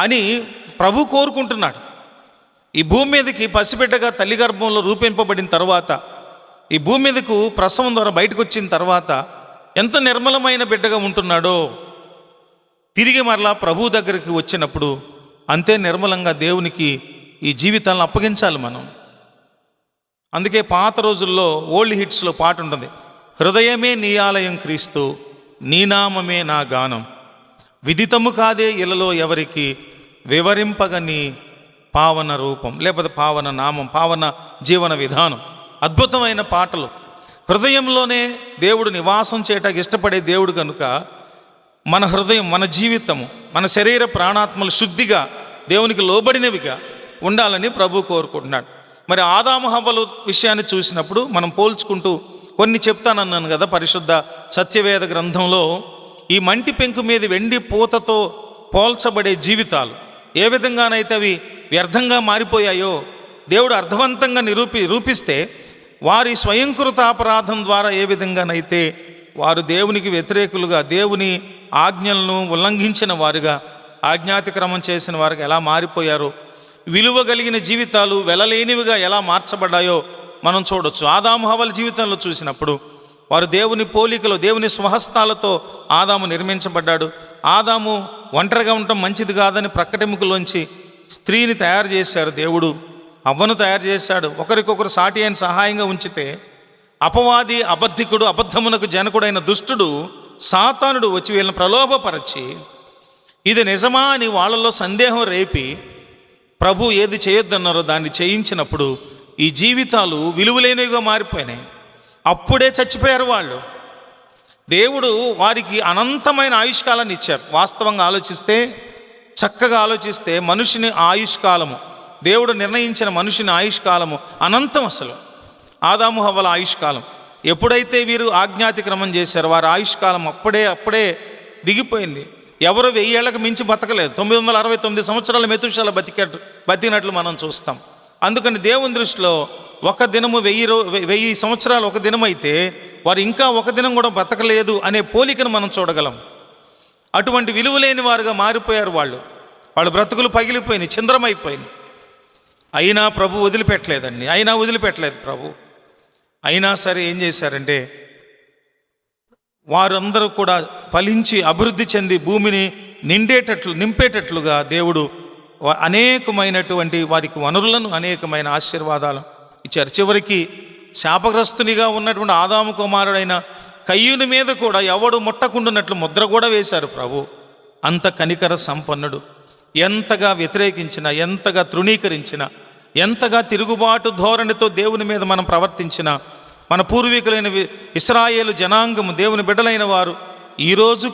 Speaker 1: అని ప్రభు కోరుకుంటున్నాడు. ఈ భూమి మీదకి పసిబిడ్డగా తల్లి గర్భంలో రూపింపబడిన తర్వాత, ఈ భూమి మీదకు ప్రసవం ద్వారా బయటకు వచ్చిన తర్వాత ఎంత నిర్మలమైన బిడ్డగా ఉంటున్నాడో, తిరిగి మరలా ప్రభు దగ్గరికి వచ్చినప్పుడు అంతే నిర్మలంగా దేవునికి ఈ జీవితాలను అప్పగించాలి మనం. అందుకే పాత రోజుల్లో ఓల్డ్ హిట్స్లో పాట ఉంటుంది, హృదయమే నీ ఆలయం క్రీస్తు, నీ నామమే నా గానం, విదితము కాదే ఇలలో ఎవరికి, వివరింపగా నీ పావన రూపం, లేకపోతే పావన నామం, పావన జీవన విధానం. అద్భుతమైన పాటలు. హృదయంలోనే దేవుడు నివాసం చేయటానికి ఇష్టపడే దేవుడు కనుక మన హృదయం, మన జీవితము, మన శరీర ప్రాణాత్మలు శుద్ధిగా దేవునికి లోబడినవిగా ఉండాలని ప్రభు కోరుకుంటున్నాడు. మరి ఆదాము హవ్వల విషయాన్ని చూసినప్పుడు మనం పోల్చుకుంటూ కొన్ని చెప్తానన్నాను కదా. పరిశుద్ధ సత్యవేద గ్రంథంలో ఈ మంటి పెంకు మీద వెండి పూతతో పోల్చబడే జీవితాలు ఏ విధంగానైతే అవి వ్యర్థంగా మారిపోయాయో దేవుడు అర్థవంతంగా రూపిస్తే, వారి స్వయంకృత అపరాధం ద్వారా ఏ విధంగానైతే వారు దేవునికి వ్యతిరేకులుగా, దేవుని ఆజ్ఞలను ఉల్లంఘించిన వారుగా, ఆజ్ఞాతిక్రమం చేసిన వారికి ఎలా మారిపోయారో, విలువ కలిగిన జీవితాలు వెలలేనివిగా ఎలా మార్చబడ్డాయో మనం చూడొచ్చు. ఆదాము హవ్వల జీవితంలో చూసినప్పుడు వారు దేవుని పోలికలో, దేవుని స్వహస్తాలతో ఆదాము నిర్మించబడ్డాడు. ఆదాము ఒంటరిగా ఉండటం మంచిది కాదని ప్రక్కటెముకలోంచి స్త్రీని తయారు చేశారు దేవుడు, అవ్వను తయారు చేశాడు. ఒకరికొకరు సాటి అయిన సహాయంగా ఉంచితే, అపవాది, అబద్ధికుడు, అబద్ధమునకు జనకుడైన దుష్టుడు సాతానుడు వచ్చి వీళ్ళని ప్రలోభపరచి ఇది నిజమా అని వాళ్ళలో సందేహం రేపి ప్రభు ఏది చేయొద్దన్నారో దాన్ని చేయించినప్పుడు ఈ జీవితాలు విలువలేనివిగా మారిపోయినాయి. అప్పుడే చచ్చిపోయారు వాళ్ళు. దేవుడు వారికి అనంతమైన ఆయుష్కాలాన్ని ఇచ్చారు. వాస్తవంగా ఆలోచిస్తే, చక్కగా ఆలోచిస్తే మనుషుని ఆయుష్కాలము, దేవుడు నిర్ణయించిన మనుషుని ఆయుష్కాలము అనంతం. అసలు ఆదాము హవ్వల ఆయుష్కాలం ఎప్పుడైతే వీరు ఆజ్ఞాతిక్రమం చేశారో వారి ఆయుష్కాలం అప్పుడే దిగిపోయింది. ఎవరు 1000 ఏళ్లకు మించి బతకలేదు. 969 సంవత్సరాల మెతుషాల బతికినట్లు మనం చూస్తాం. అందుకని దేవుని దృష్టిలో ఒక దినము 1000 సంవత్సరాలు ఒక దినం అయితే వారు ఇంకా ఒక దినం కూడా బతకలేదు అనే పోలికను మనం చూడగలం. అటువంటి విలువలేని వారుగా మారిపోయారు వాళ్ళు. వాళ్ళ బ్రతుకులు పగిలిపోయినాయి, చింద్రమైపోయినాయి. అయినా ప్రభు వదిలిపెట్టలేదండి. వదిలిపెట్టలేదు ప్రభు. అయినా సరే ఏం చేశారంటే, వారందరూ కూడా ఫలించి అభివృద్ధి చెంది భూమిని నింపేటట్లుగా దేవుడు అనేకమైనటువంటి వారికి వనరులను, అనేకమైన ఆశీర్వాదాలు ఇచ్చారు. చివరికి శాపగ్రస్తునిగా ఉన్నటువంటి ఆదాము కుమారుడైన కయ్యూని మీద కూడా ఎవడు ముట్టకుండునట్లు ముద్ర కూడా వేశారు ప్రభు. అంత కనికర సంపన్నుడు. ఎంతగా వ్యతిరేకించినా, ఎంతగా తృణీకరించినా, ఎంతగా తిరుగుబాటు ధోరణితో దేవుని మీద మనం ప్రవర్తించినా, మన పూర్వీకులైన ఇశ్రాయేలు జనాంగము, దేవుని బిడ్డలైన వారు ఈ రోజు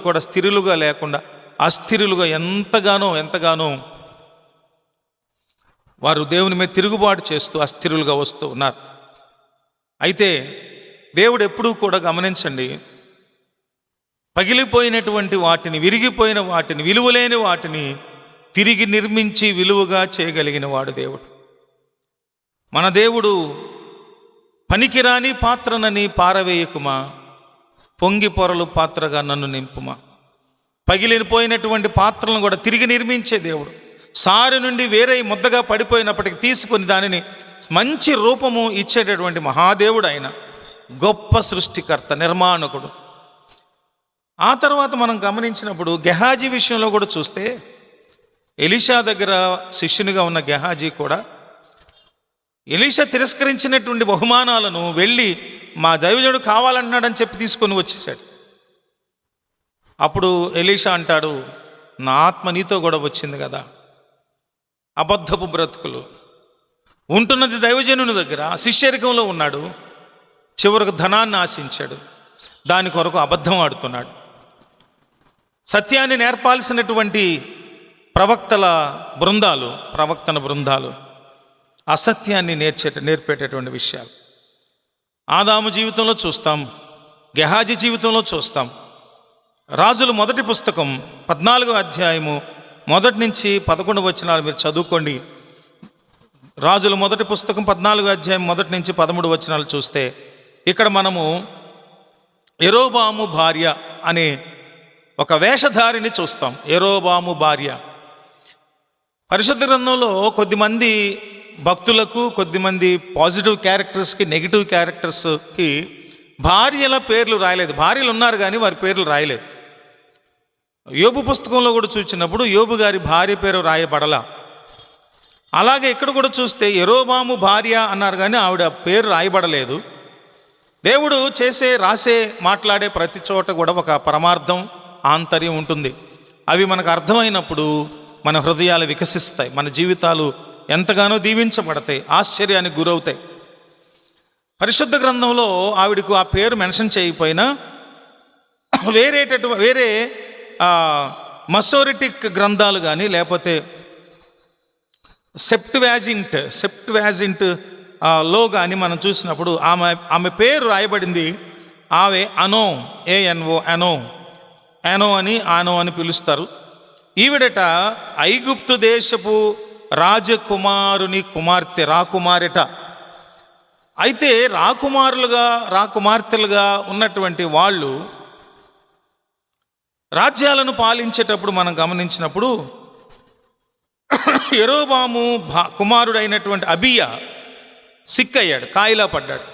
Speaker 1: కూడా స్థిరులుగా లేకుండా అస్థిరులుగా ఎంతగానో వారు దేవుని మీద తిరుగుబాటు చేస్తూ అస్థిరులుగా వస్తూ ఉన్నారు. అయితే దేవుడు ఎప్పుడూ కూడా గమనించండి, పగిలిపోయినటువంటి వాటిని, విరిగిపోయిన వాటిని, విలువలేని వాటిని తిరిగి నిర్మించి విలువగా చేయగలిగిన వాడు దేవుడు. మన దేవుడు పనికిరాని పాత్రనని పారవేయకుమా, పొంగి పొరలు పాత్రగా నన్ను నింపుమా. పగిలిపోయినటువంటి పాత్రలను కూడా తిరిగి నిర్మించే దేవుడు. సారి నుండి వేరే ముద్దగా పడిపోయినప్పటికీ తీసుకొని దానిని మంచి రూపము ఇచ్చేటటువంటి మహాదేవుడు ఆయన. గొప్ప సృష్టికర్త, నిర్మాణకుడు. ఆ తర్వాత మనం గమనించినప్పుడు గెహాజీ విషయంలో కూడా చూస్తే, ఎలీషా దగ్గర శిష్యునిగా ఉన్న గెహాజీ కూడా ఎలీషా తిరస్కరించినటువంటి బహుమానాలను వెళ్ళి మా దైవజనుడు కావాలన్నాడని చెప్పి తీసుకొని వచ్చేసాడు. అప్పుడు ఎలీషా అంటాడు, నా ఆత్మ నీతో కూడా వచ్చింది కదా. అబద్ధపు బ్రతుకులు ఉంటున్నది దైవజనుని దగ్గర, శిష్యరికంలో ఉన్నాడు. చివరకు ధనాన్ని ఆశించాడు, దాని కొరకు అబద్ధం ఆడుతున్నాడు. సత్యాన్ని నేర్పాల్సినటువంటి ప్రవక్తన బృందాలు అసత్యాన్ని నేర్పేటటువంటి విషయాలు ఆదాము జీవితంలో చూస్తాం, గెహాజీ జీవితంలో చూస్తాం. రాజుల మొదటి పుస్తకం 14వ అధ్యాయము 1 నుంచి 11 వచనాలు మీరు చదువుకోండి. రాజుల మొదటి పుస్తకం 14వ అధ్యాయం 1 నుంచి 13 వచనాలు చూస్తే, ఇక్కడ మనము యెరోబాము భార్య అనే ఒక వేషధారిని చూస్తాం. యెరోబాము భార్య పరిశుద్ధ గ్రంథంలో కొద్దిమంది భక్తులకు, కొద్దిమంది పాజిటివ్ క్యారెక్టర్స్కి, నెగిటివ్ క్యారెక్టర్స్కి భార్యల పేర్లు రాయలేదు. భార్యలు ఉన్నారు కానీ వారి పేర్లు రాయలేదు. యోబు పుస్తకంలో కూడా చూసినప్పుడు యోబు గారి భార్య పేరు రాయబడలా. అలాగే ఇక్కడ కూడా చూస్తే యెరోబాము భార్య అన్నారు కానీ ఆవిడ పేరు రాయబడలేదు. దేవుడు రాసే మాట్లాడే ప్రతి చోట కూడా ఒక పరమార్థం, ఆంతర్యం ఉంటుంది. అవి మనకు అర్థమైనప్పుడు మన హృదయాలు వికసిస్తాయి, మన జీవితాలు ఎంతగానో దీవించబడతాయి, ఆశ్చర్యానికి గురవుతాయి. పరిశుద్ధ గ్రంథంలో ఆవిడకు ఆ పేరు మెన్షన్ చేయకపోయినా వేరే మసోరిటిక్ గ్రంథాలు కానీ లేకపోతే సెప్ట్వాజింట్ లో కానీ మనం చూసినప్పుడు ఆమె పేరు రాయబడింది. ఆమె అనో, ANO, అనో అని పిలుస్తారు. ఈవిడట ఐగుప్తు దేశపు రాజకుమారుని కుమార్తె, రాకుమారిట. అయితే రాకుమార్తెలుగా ఉన్నటువంటి వాళ్ళు రాజ్యాలను పాలించేటప్పుడు మనం గమనించినప్పుడు యెరోబాము కుమారుడైనటువంటి అబియా సిక్ అయ్యాడు, కాయిలా పడ్డాడు.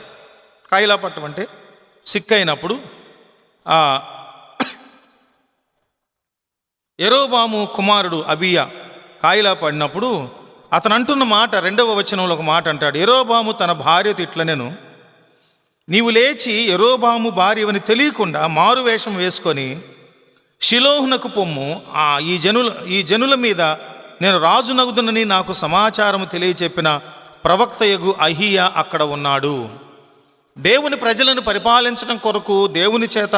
Speaker 1: కాయిలా పట్టం అంటే సిక్ అయినప్పుడు యెరోబాము కుమారుడు అబియా కాయిలా పడినప్పుడు అతను అంటున్న మాట 2వ వచనంలో ఒక మాట అంటాడు. యెరోబాము తన భార్యతో ఇట్లనెను, నీవు లేచి యెరోబాము భార్యవని తెలియకుండా మారు వేషం వేసుకొని షిలోహునకు పొమ్ము. ఈ జనుల మీద నేను రాజునగుదునని నాకు సమాచారము తెలియచెప్పిన ప్రవక్తయగు అహియా అక్కడ ఉన్నాడు. దేవుని ప్రజలను పరిపాలించడం కొరకు దేవుని చేత,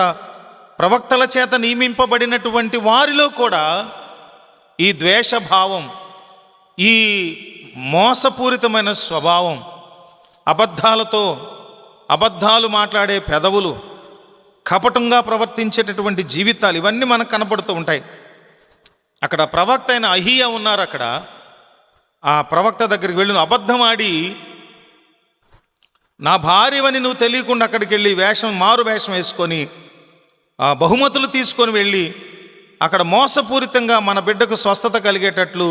Speaker 1: ప్రవక్తల చేత నియమింపబడినటువంటి వారిలో కూడా ఈ ద్వేషభావం, ఈ మోసపూరితమైన స్వభావం, అబద్ధాలు మాట్లాడే పెదవులు, కపటంగా ప్రవర్తించేటటువంటి జీవితాలు, ఇవన్నీ మనకు కనపడుతూ ఉంటాయి. అక్కడ ప్రవక్త అయిన అహియా ఉన్నారు. అక్కడ ఆ ప్రవక్త దగ్గరికి వెళ్ళి అబద్ధమాడి నా భార్యవని నువ్వు తెలియకుండా అక్కడికి వెళ్ళి మారు వేషం వేసుకొని బహుమతులు తీసుకొని వెళ్ళి అక్కడ మోసపూరితంగా మన బిడ్డకు స్వస్థత కలిగేటట్లు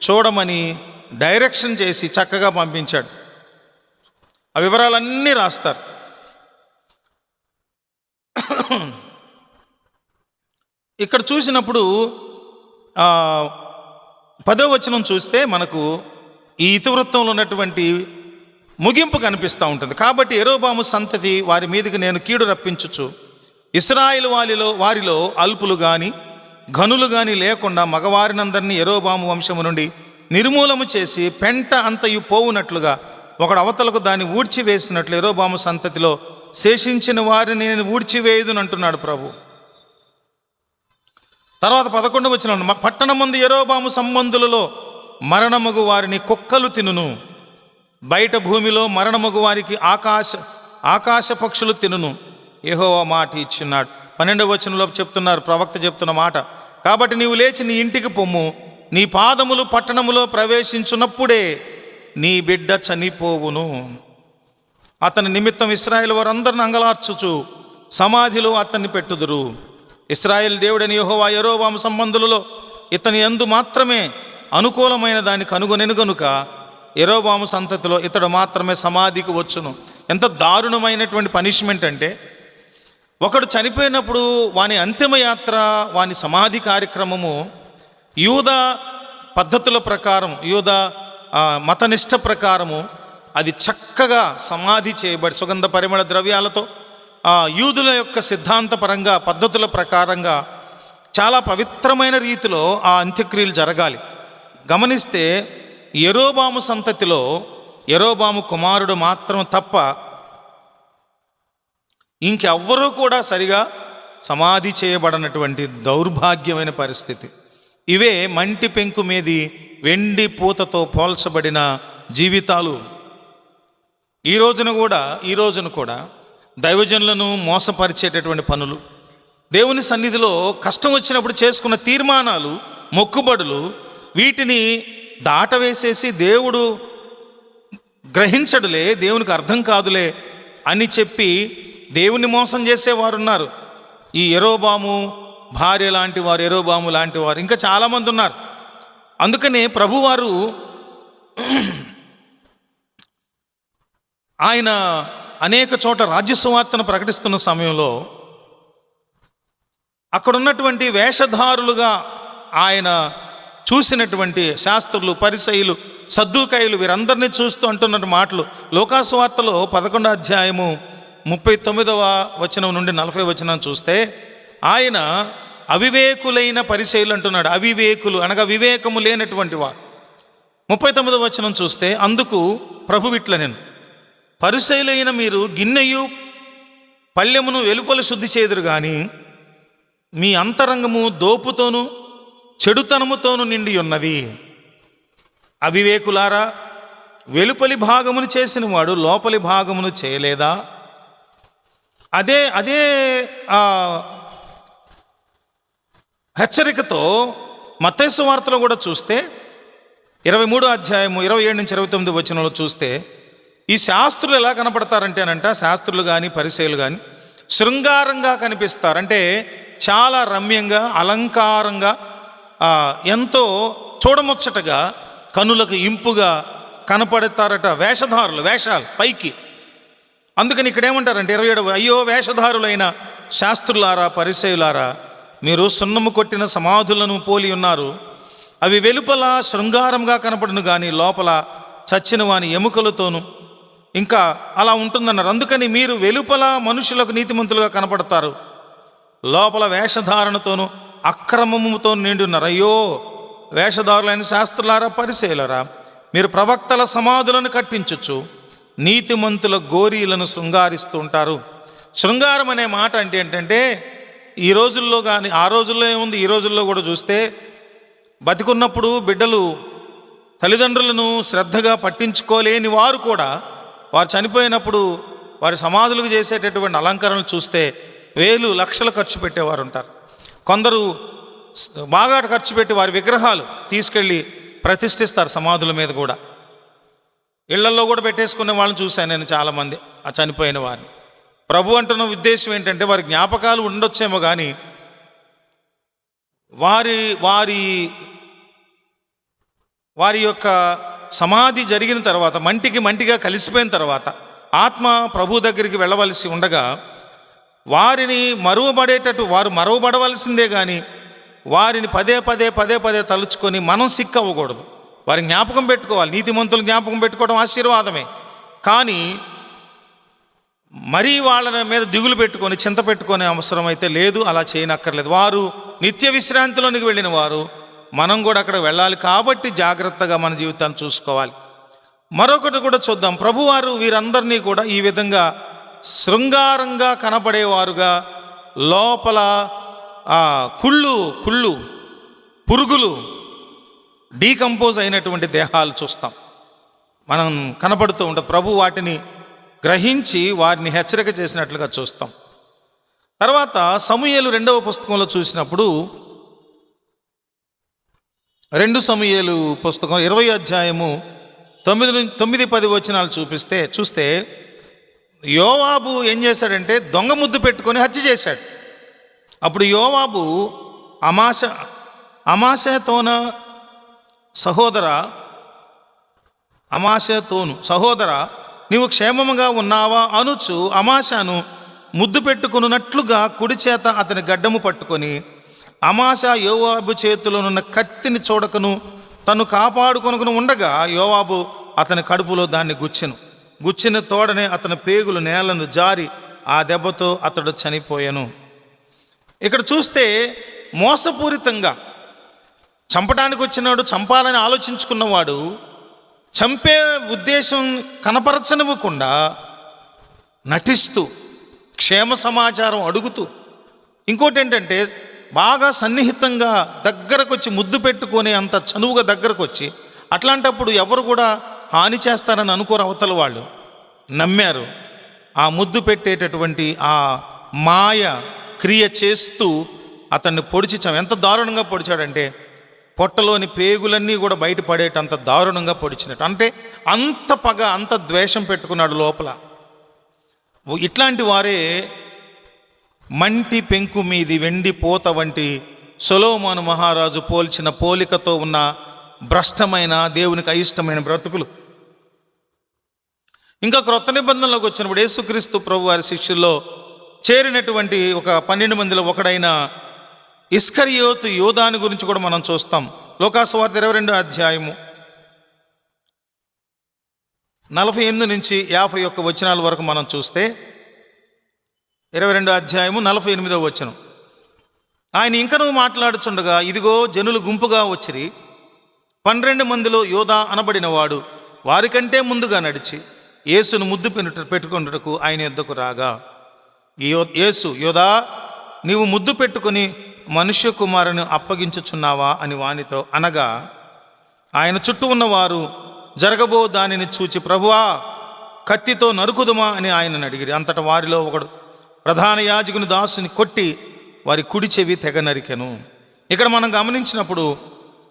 Speaker 1: చూడమని డైరెక్షన్ చేసి చక్కగా పంపించాడు. ఆ వివరాలన్నీ రాస్తారు. ఇక్కడ చూసినప్పుడు 10వ వచనం చూస్తే మనకు ఈ ఇతివృత్తంలో ఉన్నటువంటి ముగింపు కనిపిస్తూ ఉంటుంది. కాబట్టి యెరోబాము సంతతి వారి మీదకి నేను కీడు రప్పించుచు ఇశ్రాయేలు వారిలో అల్పులు కానీ ఘనులు కానీ లేకుండా మగవారినందరినీ యెరోబాము వంశము నుండి నిర్మూలము చేసి పెంట అంతయు పోవునట్లుగా ఒకడు అవతలకు దాన్ని ఊడ్చివేసినట్లు యెరోబాము సంతతిలో శేషించిన వారిని నేను ఊడ్చివేయుదునంటున్నాడు ప్రభు. తర్వాత 11వ వచనం, పట్టణమందు యెరోబాము సంబంధులలో మరణమగు వారిని కుక్కలు తినును, బయట భూమిలో మరణమగు వారికి ఆకాశ పక్షులు తినును, యెహోవా మాట ఇచ్చున్నాడు. 12వ వచనంలో ప్రవక్త చెప్తున్న మాట, కాబట్టి నీవు లేచి నీ ఇంటికి పొమ్ము, నీ పాదములు పట్టణములో ప్రవేశించున్నప్పుడే నీ బిడ్డ చనిపోవును. అతని నిమిత్తం ఇశ్రాయేలు వారందరిని అంగలార్చుచు సమాధిలో అతన్ని పెట్టుదురు. ఇశ్రాయేల్ దేవుడని యెహోవా యెరోబాము సంబంధులలో ఇతని యందు మాత్రమే అనుకూలమైన దాన్ని కనుగొనెను గనుక యెరోబాము సంతతిలో ఇతడు మాత్రమే సమాధికి వచ్చును. ఎంత దారుణమైనటువంటి పనిష్మెంట్ అంటే, ఒకడు చనిపోయినప్పుడు వాని అంతిమయాత్ర, వాని సమాధి కార్యక్రమము యూదా పద్ధతుల ప్రకారం, యూదా మతనిష్ట ప్రకారము అది చక్కగా సమాధి చేయబడి సుగంధ పరిమళ ద్రవ్యాలతో యూదుల యొక్క సిద్ధాంతపరంగా, పద్ధతుల ప్రకారంగా చాలా పవిత్రమైన రీతిలో ఆ అంత్యక్రియలు జరగాలి. గమనిస్తే యెరోబాము సంతతిలో యెరోబాము కుమారుడు మాత్రం తప్ప ఇంకెవ్వరూ కూడా సరిగా సమాధి చేయబడనటువంటి దౌర్భాగ్యమైన పరిస్థితి. ఇవే మంటి పెంకు మీది వెండి పూతతో పోల్చబడిన జీవితాలు. ఈ రోజున కూడా దైవజనులను మోసపరిచేటటువంటి పనులు, దేవుని సన్నిధిలో కష్టం వచ్చినప్పుడు చేసుకున్న తీర్మానాలు, మొక్కుబడులు, వీటిని దాటవేసేసి దేవుడు గ్రహించడులే, దేవునికి అర్థం కాదులే అని చెప్పి దేవుని మోసం చేసేవారు ఉన్నారు. ఈ యెరోబాము భార్య లాంటి వారు, యెరోబాము లాంటి వారు ఇంకా చాలామంది ఉన్నారు. అందుకనే ప్రభువారు ఆయన అనేక చోట రాజ్య సువార్తను ప్రకటిస్తున్న సమయంలో అక్కడున్నటువంటి వేషధారులుగా ఆయన చూసినటువంటి శాస్త్రులు, పరిసయ్యులు, సద్దూకయ్యులు వీరందరినీ చూస్తూ అంటున్న మాటలు లూకాసు వార్తలో 11వ అధ్యాయము 39వ వచనం నుండి 40వ వచనం చూస్తే ఆయన అవివేకులైన పరిసయ్యులు అంటున్నాడు. అవివేకులు అనగా వివేకము లేనటువంటి వారు. 39వ వచనం చూస్తే అందుకు ప్రభు ఇట్ల నేను, పరిసయ్యులైన మీరు గిన్నెయు పళ్ళెమును వెలుపల శుద్ధి చేదురు కానీ మీ అంతరంగము దోపుతోనూ చెడుతనముతోనూ నిండి ఉన్నది. అవివేకులారా, వెలుపలి భాగమును చేసిన వాడు లోపలి భాగమును చేయలేదా? అదే అదే హెచ్చరికతో మత్తయి సువార్తలో కూడా చూస్తే 23వ అధ్యాయము 27 నుంచి 29 వచనంలో చూస్తే ఈ శాస్త్రులు ఎలా కనపడతారంటేనంట, శాస్త్రులు కానీ పరిసయ్యులు కానీ శృంగారంగా కనిపిస్తారు. అంటే చాలా రమ్యంగా, అలంకారంగా, ఎంతో చూడముచ్చటగా, కనులకు ఇంపుగా కనపడతారట. వేషాలు పైకి. అందుకని ఇక్కడ ఏమంటారంటే 27, అయ్యో వేషధారులైన శాస్త్రులారా, పరిసయ్యులారా, మీరు సున్నము కొట్టిన సమాధులను పోలి ఉన్నారు. అవి వెలుపల శృంగారంగా కనపడును కానీ లోపల చచ్చిన వాని ఎముకలతోనూ ఇంకా అలా ఉంటుందన్నారు. అందుకని మీరు వెలుపల మనుషులకు నీతిమంతులుగా కనపడతారు, లోపల వేషధారణతోనూ అక్రమముతో నిండి ఉన్నారు. అయ్యో వేషధారులైన శాస్త్రులారా, పరిసయ్యులారా, మీరు ప్రవక్తల సమాధులను కట్టించచ్చు, నీతిమంతుల గోరీలను శృంగారిస్తూ ఉంటారు. శృంగారం అనే మాట అంటే ఏంటంటే ఈ రోజుల్లో కానీ ఆ రోజుల్లో ఏముంది, ఈ రోజుల్లో కూడా చూస్తే బతికున్నప్పుడు బిడ్డలు తల్లిదండ్రులను శ్రద్ధగా పట్టించుకోలేని వారు కూడా వారు చనిపోయినప్పుడు వారి సమాధులకు చేసేటటువంటి అలంకరణలు చూస్తే వేలు లక్షలు ఖర్చు పెట్టేవారు ఉంటారు. కొందరు బాగా ఖర్చు పెట్టి వారి విగ్రహాలు తీసుకెళ్ళి ప్రతిష్ఠిస్తారు సమాధుల మీద కూడా. ఇళ్లల్లో కూడా పెట్టేసుకునే వాళ్ళని చూశాను నేను చాలామంది ఆ చనిపోయిన వారిని. ప్రభు అంటున్న ఉద్దేశం ఏంటంటే వారి జ్ఞాపకాలు ఉండొచ్చేమో కానీ వారి వారి వారి యొక్క సమాధి జరిగిన తర్వాత మంటిగా కలిసిపోయిన తర్వాత ఆత్మ ప్రభు దగ్గరికి వెళ్ళవలసి ఉండగా వారిని వారు మరువబడవలసిందే కానీ వారిని పదే తలుచుకొని మనం సిక్కవ్వకూడదు. వారి జ్ఞాపకం పెట్టుకోవాలి. నీతిమంతులు జ్ఞాపకం పెట్టుకోవడం ఆశీర్వాదమే. కానీ మరీ వాళ్ళ మీద దిగులు పెట్టుకొని చింత పెట్టుకునే అవసరం అయితే లేదు. అలా చేయనక్కర్లేదు. వారు నిత్య విశ్రాంతిలోనికి వెళ్ళిన వారు, మనం కూడా అక్కడ వెళ్ళాలి. కాబట్టి జాగ్రత్తగా మన జీవితాన్ని చూసుకోవాలి. మరొకటి కూడా చూద్దాం. ప్రభువారు వీరందరినీ కూడా ఈ విధంగా శృంగారంగా కనపడేవారుగా, లోపల కుళ్ళు పురుగులు డీకంపోజ్ అయినటువంటి దేహాలు చూస్తాం, మనం కనపడుతూ ఉంటాం. ప్రభు వాటిని గ్రహించి వారిని హెచ్చరిక చేసినట్లుగా చూస్తాం. తర్వాత సమూయేలు 2వ పుస్తకంలో చూసినప్పుడు 2 సమూయేలు పుస్తకం 20వ అధ్యాయము 9-10 వచనాలు చూస్తే యోవాబు ఏం చేశాడంటే దొంగ ముద్దు పెట్టుకొని హత్య చేశాడు. అప్పుడు యోవాబు అమాషతోను సహోదర నీవు క్షేమముగా ఉన్నావా అనుచు అమాషాను ముద్దు పెట్టుకున్నట్లుగా కుడి చేత అతని గడ్డము పట్టుకొని అమాషా యోవాబు చేతిలోనున్న కత్తిని చూడకను తను కాపాడుకొనుకుని ఉండగా యోవాబు అతని కడుపులో దాన్ని గుచ్చిన తోడనే అతని పేగులు నేలను జారి ఆ దెబ్బతో అతడు చనిపోయాను. ఇక్కడ చూస్తే మోసపూరితంగా చంపడానికి వచ్చినాడు, చంపాలని ఆలోచించుకున్నవాడు చంపే ఉద్దేశం కనపరచనివ్వకుండా నటిస్తూ క్షేమ సమాచారం అడుగుతూ, ఇంకోటి ఏంటంటే బాగా సన్నిహితంగా దగ్గరకు వచ్చి ముద్దు పెట్టుకొని అంత చనువుగా దగ్గరకు వచ్చి, అట్లాంటప్పుడు ఎవరు కూడా హాని చేస్తారని అనుకోరు. అవతల వాళ్ళు నమ్మారు. ఆ ముద్దు పెట్టేటటువంటి ఆ మాయ క్రియ చేస్తూ అతన్ని ఎంత దారుణంగా పొడిచాడంటే పొట్టలోని పేగులన్నీ కూడా బయటపడేటంత దారుణంగా పొడిచినట్టు. అంటే అంత పగ, అంత ద్వేషం పెట్టుకున్నాడు లోపల. ఇట్లాంటి వారే మంటి పెంకు మీది వెండి పోత వంటి సొలొమోను మహారాజు పోల్చిన పోలికతో ఉన్న భ్రష్టమైన, దేవునికి అయిష్టమైన బ్రతుకులు. ఇంకా క్రొత్త నిబంధనలోకి వచ్చినప్పుడు యేసుక్రీస్తు ప్రభు వారి శిష్యుల్లో చేరినటువంటి ఒక 12 మందిలో ఒకడైన ఇస్కరియోతు యోధాని గురించి కూడా మనం చూస్తాం. లోకాసువార్త 22వ అధ్యాయము 48 నుంచి 51 వచనాల వరకు మనం చూస్తే, 22వ అధ్యాయము 48వ వచనం. ఆయన ఇంకనూ మాట్లాడుచుండగా, ఇదిగో జనులు గుంపుగా వచ్చిరి. 12 మందిలో యోధా అనబడినవాడు వారికంటే ముందుగా నడిచి యేసును ముద్దు పెట్టుకొనుటకు ఆయన యొద్దకు రాగా, యేసు, యోధా, నీవు ముద్దు పెట్టుకుని మనుష్య కుమారుని అప్పగించుచున్నావా అని వానితో అనగా, ఆయన చుట్టూ ఉన్నవారు జరగబో దానిని చూచి, ప్రభువా, కత్తితో నరుకుదుమా అని ఆయనను అడిగిరి. అంతటా వారిలో ఒకడు ప్రధాన యాజకుని దాసుని కొట్టి వారి కుడి చెవి తెగ నరికెను. ఇక్కడ మనం గమనించినప్పుడు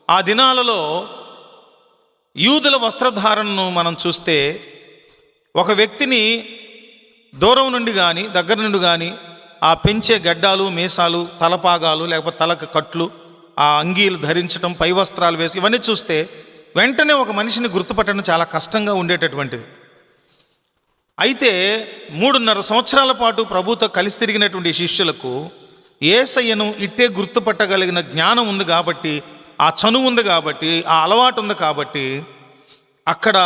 Speaker 1: ఆ దినాలలో యూదుల వస్త్రధారణను మనం చూస్తే, ఒక వ్యక్తిని దూరం నుండి కానీ దగ్గర నుండి కానీ ఆ పెంచే గడ్డాలు, మీసాలు, తలపాగాలు, లేకపోతే తలకు కట్లు, ఆ అంగీలు ధరించడం, పై వస్త్రాలు వేసి ఇవన్నీ చూస్తే వెంటనే ఒక మనిషిని గుర్తుపట్టడం చాలా కష్టంగా ఉండేటటువంటిది. అయితే 3.5 సంవత్సరాల పాటు ప్రభుతో కలిసి తిరిగినటువంటి శిష్యులకు యేసయ్యను ఇట్టే గుర్తుపట్టగలిగిన జ్ఞానం ఉంది కాబట్టి, ఆ చనువు ఉంది కాబట్టి, ఆ అలవాటు ఉంది కాబట్టి, అక్కడ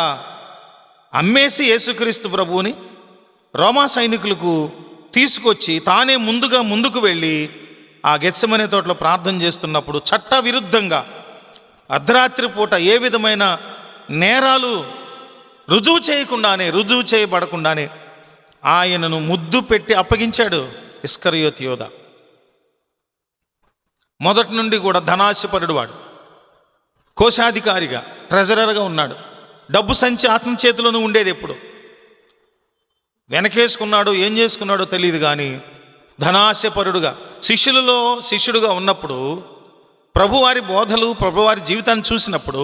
Speaker 1: అమ్మేసి యేసుక్రీస్తు ప్రభువుని రోమా సైనికులకు తీసుకొచ్చి తానే ముందుకు వెళ్ళి ఆ గెత్సెమనే తోటలో ప్రార్థన చేస్తున్నప్పుడు చట్ట విరుద్ధంగా అర్ధరాత్రి పూట ఏ విధమైన నేరాలు రుజువు చేయబడకుండానే ఆయనను ముద్దు పెట్టి అప్పగించాడు ఇస్కరియోతు యోధా. మొదటి నుండి కూడా ధనాశపరుడు వాడు, కోశాధికారిగా, ట్రెజరర్గా ఉన్నాడు. డబ్బు సంచి అతని చేతిలోనూ ఉండేది. ఎప్పుడు వెనకేసుకున్నాడో ఏం చేసుకున్నాడో తెలియదు, కానీ ధనాశపరుడుగా శిష్యుడుగా ఉన్నప్పుడు ప్రభువారి బోధలు, ప్రభువారి జీవితాన్ని చూసినప్పుడు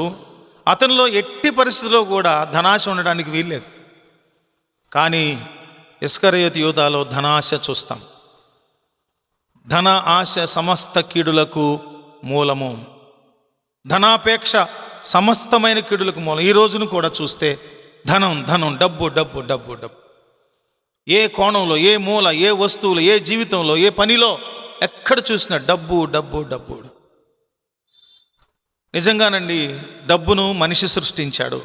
Speaker 1: అతనిలో ఎట్టి పరిస్థితుల్లో కూడా ధనాశ ఉండడానికి వీల్లేదు. కానీ ఇస్కరియోతు యోధాలో ధనాశ చూస్తాం. ధన ఆశ సమస్త కీడులకు మూలము. ధనాపేక్ష సమస్తమైన కీడులకు మూలం. ఈ రోజును కూడా చూస్తే ధనం, డబ్బు. ఏ కోణంలో, ఏ మూల, ఏ వస్తువులు, ఏ జీవితంలో, ఏ పనిలో, ఎక్కడ చూసినా డబ్బు. నిజంగానండి, డబ్బును మనిషి సృష్టించాడు,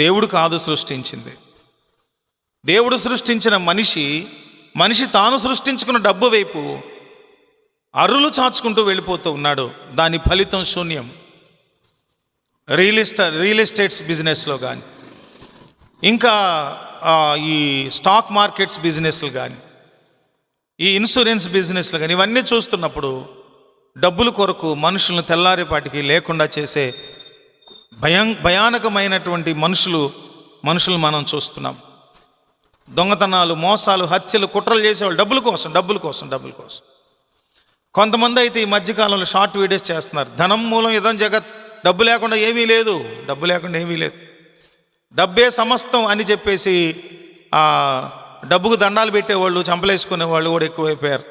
Speaker 1: దేవుడు కాదు సృష్టించింది. దేవుడు సృష్టించిన మనిషి తాను సృష్టించుకున్న డబ్బు వైపు అరులు చాచుకుంటూ వెళ్ళిపోతూ ఉన్నాడు. దాని ఫలితం శూన్యం. రియల్ ఎస్టేట్స్ బిజినెస్లో కానీ, ఇంకా ఈ స్టాక్ మార్కెట్స్ బిజినెస్లు కానీ, ఈ ఇన్సూరెన్స్ బిజినెస్లు కానీ, ఇవన్నీ చూస్తున్నప్పుడు డబ్బుల కొరకు మనుషులను తెల్లారేపాటికి లేకుండా చేసే భయానకమైనటువంటి మనుషులు మనం చూస్తున్నాం. దొంగతనాలు, మోసాలు, హత్యలు, కుట్రలు చేసేవాళ్ళు డబ్బుల కోసం. కొంతమంది అయితే ఈ మధ్యకాలంలో షార్ట్ వీడియోస్ చేస్తున్నారు. ధనం మూలం ఇదం జగత్, డబ్బు లేకుండా ఏమీ లేదు. డబ్బే సమస్తం అని చెప్పేసి ఆ డబ్బుకు దండాలు పెట్టేవాళ్ళు, చంపలేసుకునే వాళ్ళు కూడా ఎక్కువైపోయారు.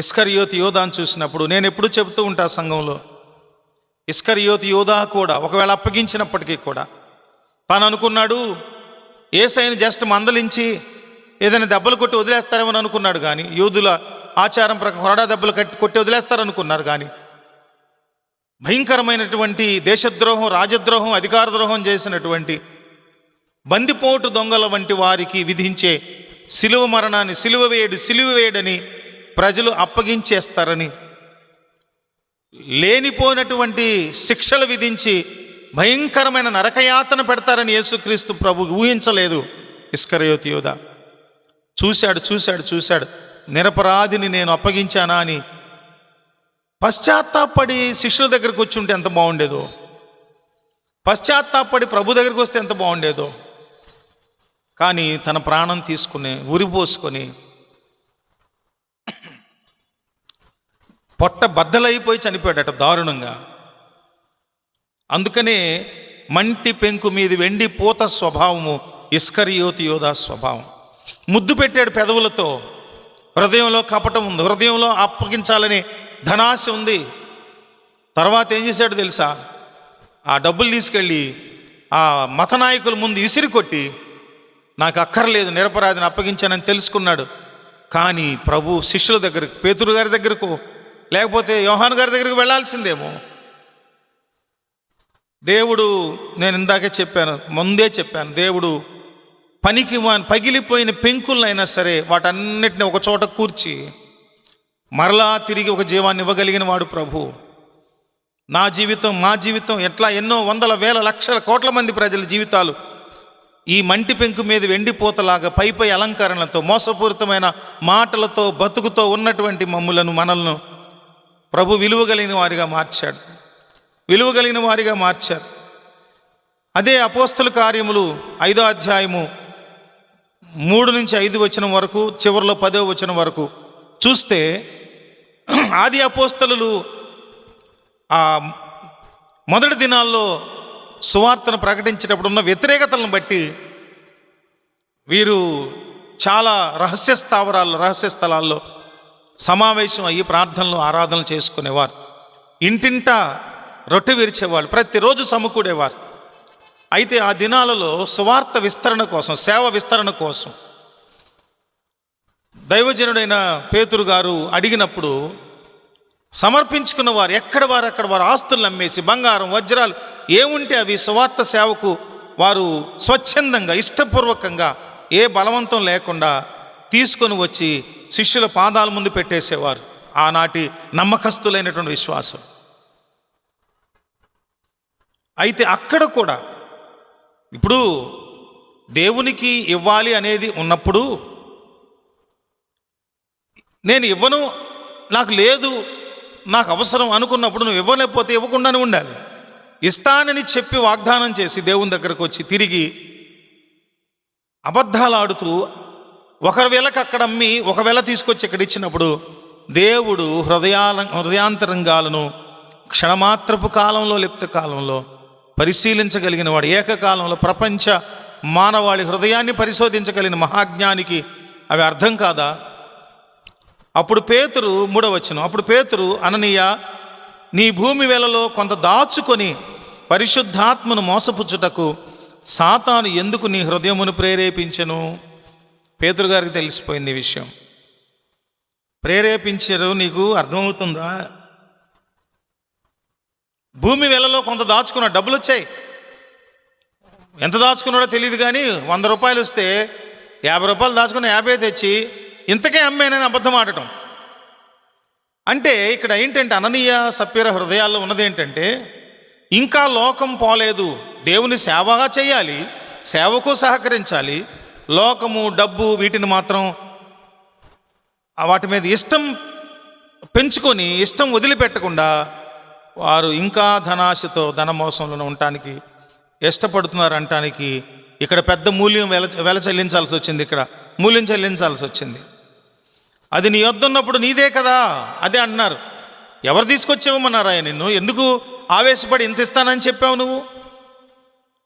Speaker 1: ఇస్కరియోతు యోధాను చూసినప్పుడు నేను ఎప్పుడూ చెబుతూ ఉంటా సంఘంలో, ఇస్కరియోతు యోధా కూడా ఒకవేళ అప్పగించినప్పటికీ కూడా తాను అనుకున్నాడు యేసయ్యను జస్ట్ మందలించి ఏదైనా దెబ్బలు కొట్టి వదిలేస్తారేమో అనుకున్నాడు. కానీ యూదుల ఆచారం ప్రకారం కొరడా దెబ్బలు కొట్టి వదిలేస్తారనుకున్నారు. కానీ భయంకరమైనటువంటి దేశద్రోహం, రాజద్రోహం, అధికార ద్రోహం చేసినటువంటి బందిపోటు దొంగల వంటి వారికి విధించే సిలువ మరణాన్ని, సిలువ వేయడని ప్రజలు అప్పగించేస్తారని లేనిపోయినటువంటి శిక్షలు విధించి భయంకరమైన నరకయాతన పెడతారని యేసుక్రీస్తు ప్రభు ఊహించలేదు. ఇస్కరియోతు యోధా చూశాడు. నిరపరాధిని నేను అప్పగించానా అని పశ్చాత్తాపడి శిష్యుల దగ్గరికి వచ్చి ఉంటే ఎంత బాగుండేదో, పశ్చాత్తాపడి ప్రభు దగ్గరికి వస్తే ఎంత బాగుండేదో. కానీ తన ప్రాణం తీసుకుని ఉరిపోసుకొని పొట్ట బద్దలైపోయి చనిపోయాడట దారుణంగా. అందుకనే మంటి పెంకు మీది వెండి పూత స్వభావము ఇస్కరియోతు యోధా స్వభావం. ముద్దు పెట్టాడు పెదవులతో, హృదయంలో కపటం ఉంది, హృదయంలో అప్పగించాలని ధనాశ ఉంది. తర్వాత ఏం చేశాడు తెలుసా? ఆ డబ్బులు తీసుకెళ్ళి ఆ మత నాయకుల ముందు విసిరి కొట్టి, నాకు అక్కర్లేదు, నిరపరాధిని అప్పగించానని తెలుసుకున్నాడు. కానీ ప్రభు శిష్యుల దగ్గరకు, పేతురు గారి దగ్గరకు, లేకపోతే యోహాను గారి దగ్గరకు వెళ్ళాల్సిందేమో. దేవుడు, నేను ఇందాకే చెప్పాను, ముందే చెప్పాను, దేవుడు పగిలిపోయిన పెంకులైనా సరే వాటన్నిటిని ఒక చోట కూర్చి మరలా తిరిగి ఒక జీవాన్ని ఇవ్వగలిగిన వాడు ప్రభు. నా జీవితం, మా జీవితం ఎట్లా ఎన్నో వందల వేల లక్షల కోట్ల మంది ప్రజల జీవితాలు ఈ మంటి పెంకు మీద వెండిపోతలాగా పై అలంకరణలతో, మోసపూరితమైన మాటలతో, బతుకుతో ఉన్నటువంటి మనల్ని ప్రభు విలువగలిగిన వారిగా మార్చాడు. అదే అపోస్తల కార్యములు 5వ అధ్యాయము 3 నుంచి 5 వచనం వరకు, చివరిలో 10వ వచనం వరకు చూస్తే, ఆది అపోస్తలులు ఆ మొదటి దినాల్లో సువార్తను ప్రకటించేటప్పుడు ఉన్న వ్యతిరేకతలను బట్టి వీరు చాలా రహస్య స్థలాల్లో సమావేశం అయ్యి ప్రార్థనలు, ఆరాధనలు చేసుకునేవారు. ఇంటింటా రొట్టె విరిచేవాళ్ళు, ప్రతిరోజు సమకూడేవారు. అయితే ఆ దినాలలో సువార్త విస్తరణ కోసం, సేవ విస్తరణ కోసం దైవజనుడైన పేతురు గారు అడిగినప్పుడు సమర్పించుకున్న వారు ఎక్కడ వారు ఆస్తులను అమ్మేసి, బంగారం, వజ్రాలు ఏముంటే అవి సువార్త సేవకు వారు స్వచ్ఛందంగా, ఇష్టపూర్వకంగా, ఏ బలవంతం లేకుండా తీసుకొని వచ్చి శిష్యుల పాదాల ముందు పెట్టేసేవారు. ఆనాటి నమ్మకస్తులైనటువంటి విశ్వాసం. అయితే అక్కడ కూడా ఇప్పుడు దేవునికి ఇవ్వాలి అనేది ఉన్నప్పుడు, నేను ఇవ్వను, నాకు లేదు, నాకు అవసరం అనుకున్నప్పుడు నువ్వు ఇవ్వలేకపోతే ఇవ్వకుండానే ఉండాలి. ఇస్తానని చెప్పి వాగ్దానం చేసి దేవుని దగ్గరకు వచ్చి తిరిగి అబద్ధాలు ఆడుతూ ఒకరి వేళకు అక్కడ అమ్మి ఒకవేళ తీసుకొచ్చి ఇక్కడ ఇచ్చినప్పుడు దేవుడు హృదయాంతరంగాలను క్షణమాత్రపు కాలంలో, లిప్త కాలంలో పరిశీలించగలిగిన వాడు, ఏకకాలంలో ప్రపంచ మానవాళి హృదయాన్ని పరిశోధించగలిగిన మహాజ్ఞానికి అవి అర్థం కాదా? అప్పుడు పేతురు, 3వ వచనం, అప్పుడు పేతురు, అననీయ, నీ భూమి వేలలో కొంత దాచుకొని పరిశుద్ధాత్మను మోసపుచ్చుటకు సాతాను ఎందుకు నీ హృదయమును ప్రేరేపించెను? పేతురు గారికి తెలిసిపోయింది ఈ విషయం. ప్రేరేపించరు, నీకు అర్థమవుతుందా? భూమి వేలలో కొంత దాచుకున్న డబ్బులు వచ్చాయి, ఎంత దాచుకున్నాడో తెలియదు కానీ 100 రూపాయలు వస్తే 50 రూపాయలు దాచుకుని 50 తెచ్చి ఇంతకే అమ్మేనని అబద్ధం ఆడటం. అంటే ఇక్కడ ఏంటంటే అననీయ సప్పీర హృదయాల్లో ఉన్నది ఏంటంటే, ఇంకా లోకం పోలేదు, దేవుని సేవగా చేయాలి, సేవకు సహకరించాలి, లోకము, డబ్బు వీటిని మాత్రం వాటి మీద ఇష్టం పెంచుకొని ఇష్టం వదిలిపెట్టకుండా వారు ఇంకా ధనాశతో, ధనమోసంలో ఉండటానికి ఇష్టపడుతున్నారు అంటానికి ఇక్కడ పెద్ద మూల్యం వెల చెల్లించాల్సి వచ్చింది. ఇక్కడ మూల్యం చెల్లించాల్సి వచ్చింది. అది నీ వద్ద ఉన్నప్పుడు నీదే కదా, అదే అంటున్నారు. ఎవరు తీసుకొచ్చేవమన్నారా నిన్ను? ఎందుకు ఆవేశపడి ఇంత ఇస్తానని చెప్పావు నువ్వు?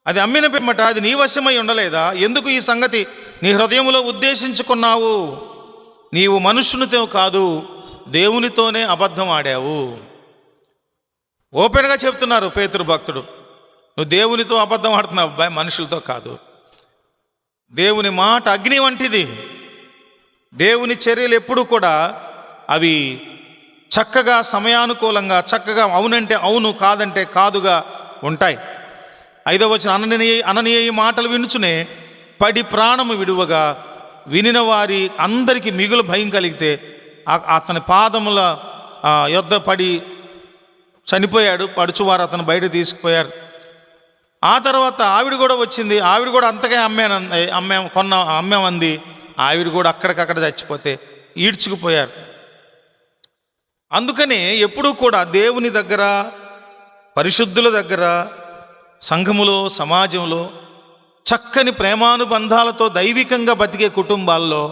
Speaker 1: అది అమ్మిన పిమ్మట అది నీ వశమై ఉండలేదా? ఎందుకు ఈ సంగతి నీ హృదయంలో ఉద్దేశించుకున్నావు? నీవు మనుషునితో కాదు, దేవునితోనే అబద్ధం ఆడావు. ఓపెన్గా చెప్తున్నారు పేతురు భక్తుడు, నువ్వు దేవునితో అబద్ధం ఆడుతున్నావు, మనుషులతో కాదు. దేవుని మాట అగ్ని వంటిది. దేవుని చర్యలు ఎప్పుడు కూడా అవి చక్కగా, సమయానుకూలంగా, చక్కగా అవునంటే అవును, కాదంటే కాదుగా ఉంటాయి. 5వ వచనం, అననీయ ఈ మాటలు వినుచునే పడి ప్రాణము విడువగా వినిన వారి అందరికీ మిగులు భయం కలిగితే అతని పాదముల యొద్ద పడి చనిపోయాడు. పడుచువారు అతను బయట తీసుకుపోయారు. ఆ తర్వాత ఆవిడ కూడా వచ్చింది. ఆవిడ కూడా అంతగా అమ్మామంది. ఆవిడ కూడా అక్కడికక్కడ చచ్చిపోతే ఈడ్చుకుపోయారు. అందుకనే ఎప్పుడూ కూడా దేవుని దగ్గర, పరిశుద్ధుల దగ్గర, సంఘములో, సమాజంలో చక్కని ప్రేమానుబంధాలతో దైవికంగా బతికే కుటుంబాల్లో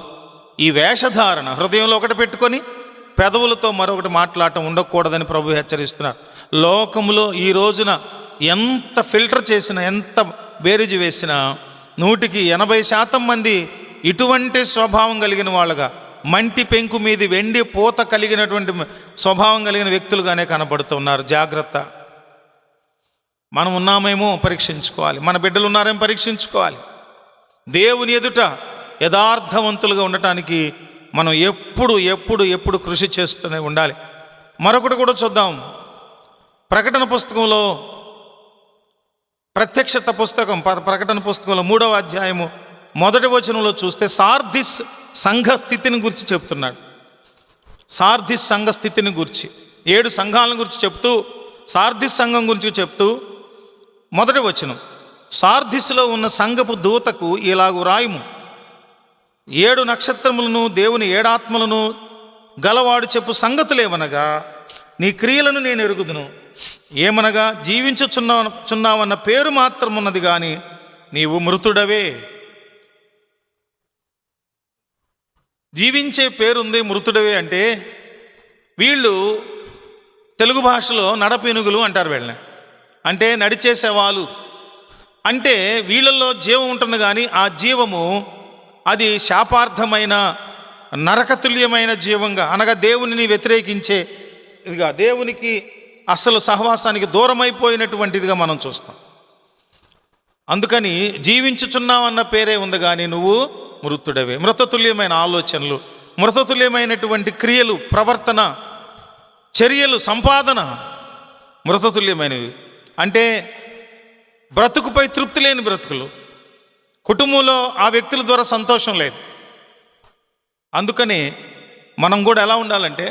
Speaker 1: ఈ వేషధారణ హృదయంలో ఒకటి పెట్టుకొని పెదవులతో మరొకటి మాట్లాడటం ఉండకూడదని ప్రభు హెచ్చరిస్తున్నారు. లోకములో ఈ రోజున ఎంత ఫిల్టర్ చేసినా, ఎంత బేరీజు వేసినా 100కి 80% మంది ఇటువంటి స్వభావం కలిగిన వాళ్ళుగా మంటి పెంకు మీది వెండి పూత కలిగినటువంటి స్వభావం కలిగిన వ్యక్తులుగానే కనబడుతున్నారు. జాగ్రత్త. మనం ఉన్నామేమో పరీక్షించుకోవాలి, మన బిడ్డలు ఉన్నారేమో పరీక్షించుకోవాలి. దేవుని ఎదుట యథార్థవంతులుగా ఉండటానికి మనం ఎప్పుడు ఎప్పుడు ఎప్పుడు కృషి చేస్తూనే ఉండాలి. మరొకటి కూడా చూద్దాం. ప్రకటన పుస్తకంలో, ప్రత్యక్షత పుస్తకం ప్రకటన పుస్తకంలో 3వ అధ్యాయము 1వ వచనంలో చూస్తే సార్దిస్ సంఘ స్థితిని గురించి చెప్తున్నాడు. సార్దిస్ సంఘ స్థితిని గురించి 7 సంఘాలను గురించి చెప్తూ, సార్దిస్ సంఘం గురించి చెప్తూ 1వ వచనం, సార్దిస్లో ఉన్న సంఘపు దూతకు ఇలాగు రాయుము, 7 నక్షత్రములను దేవుని 7 ఆత్మలను గలవాడు చెప్పు సంగతులేమనగా, నీ క్రియలను నేను ఎరుగుదును. ఏమనగా, జీవించుచున్నావన్న పేరు మాత్రం ఉన్నది కానీ నీవు మృతుడవే. జీవించే పేరుంది, మృతుడవే అంటే వీళ్ళు తెలుగు భాషలో నడపెనుగులు అంటారు వీళ్ళని. అంటే నడిచేసేవాళ్ళు. అంటే వీళ్ళల్లో జీవం ఉంటుంది కానీ ఆ జీవము అది శాపార్థమైన నరకతుల్యమైన జీవంగా, అనగా దేవునిని వ్యతిరేకించే ఇదిగా, దేవునికి అసలు సహవాసానికి దూరమైపోయినటువంటిదిగా మనం చూస్తాం. అందుకని జీవించుచున్నావన్న పేరే ఉంది కానీ నువ్వు మృతుడవే. మృతతుల్యమైన ఆలోచనలు, మృతతుల్యమైనటువంటి క్రియలు, ప్రవర్తన, చర్యలు, సంపాదన మృతతుల్యమైనవి. అంటే బ్రతుకుపై తృప్తి లేని బ్రతుకులు, కుటుంబంలో ఆ వ్యక్తుల ద్వారా సంతోషం లేదు. అందుకని మనం కూడా ఎలా ఉండాలంటే,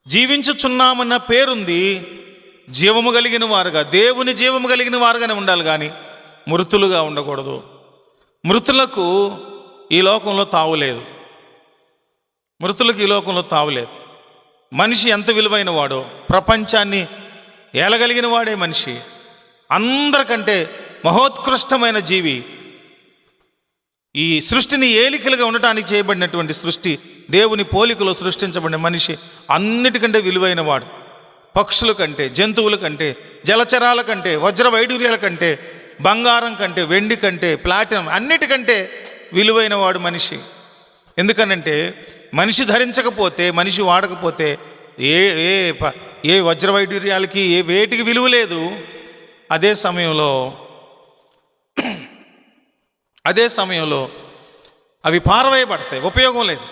Speaker 1: జీవించుచున్నామన్న పేరుంది, జీవము కలిగిన వారుగా, దేవుని జీవము కలిగిన వారుగానే ఉండాలి కానీ మృతులుగా ఉండకూడదు. మృతులకు ఈ లోకంలో తావులేదు. మృతులకు ఈ లోకంలో తావులేదు. మనిషి ఎంత విలువైన వాడో, ప్రపంచాన్ని ఏలగలిగిన వాడే మనిషి. అందరికంటే మహోత్కృష్టమైన జీవి. ఈ సృష్టిని ఏలికలుగా ఉండటానికి చేయబడినటువంటి సృష్టి, దేవుని పోలికలో సృష్టించబడిన మనిషి అన్నిటికంటే విలువైన వాడు. పక్షుల కంటే, జంతువుల కంటే, జలచరాల కంటే, వజ్ర వైడూర్యాల కంటే, బంగారం కంటే, వెండి కంటే, ప్లాటినం అన్నిటికంటే విలువైన వాడు మనిషి. ఎందుకనంటే మనిషి ధరించకపోతే, మనిషి వాడకపోతే ఏ వజ్ర వైడూర్యాలకి ఏ వేటికి విలువ లేదు. అదే సమయంలో అవి పారవేయబడతాయి, ఉపయోగం లేదు.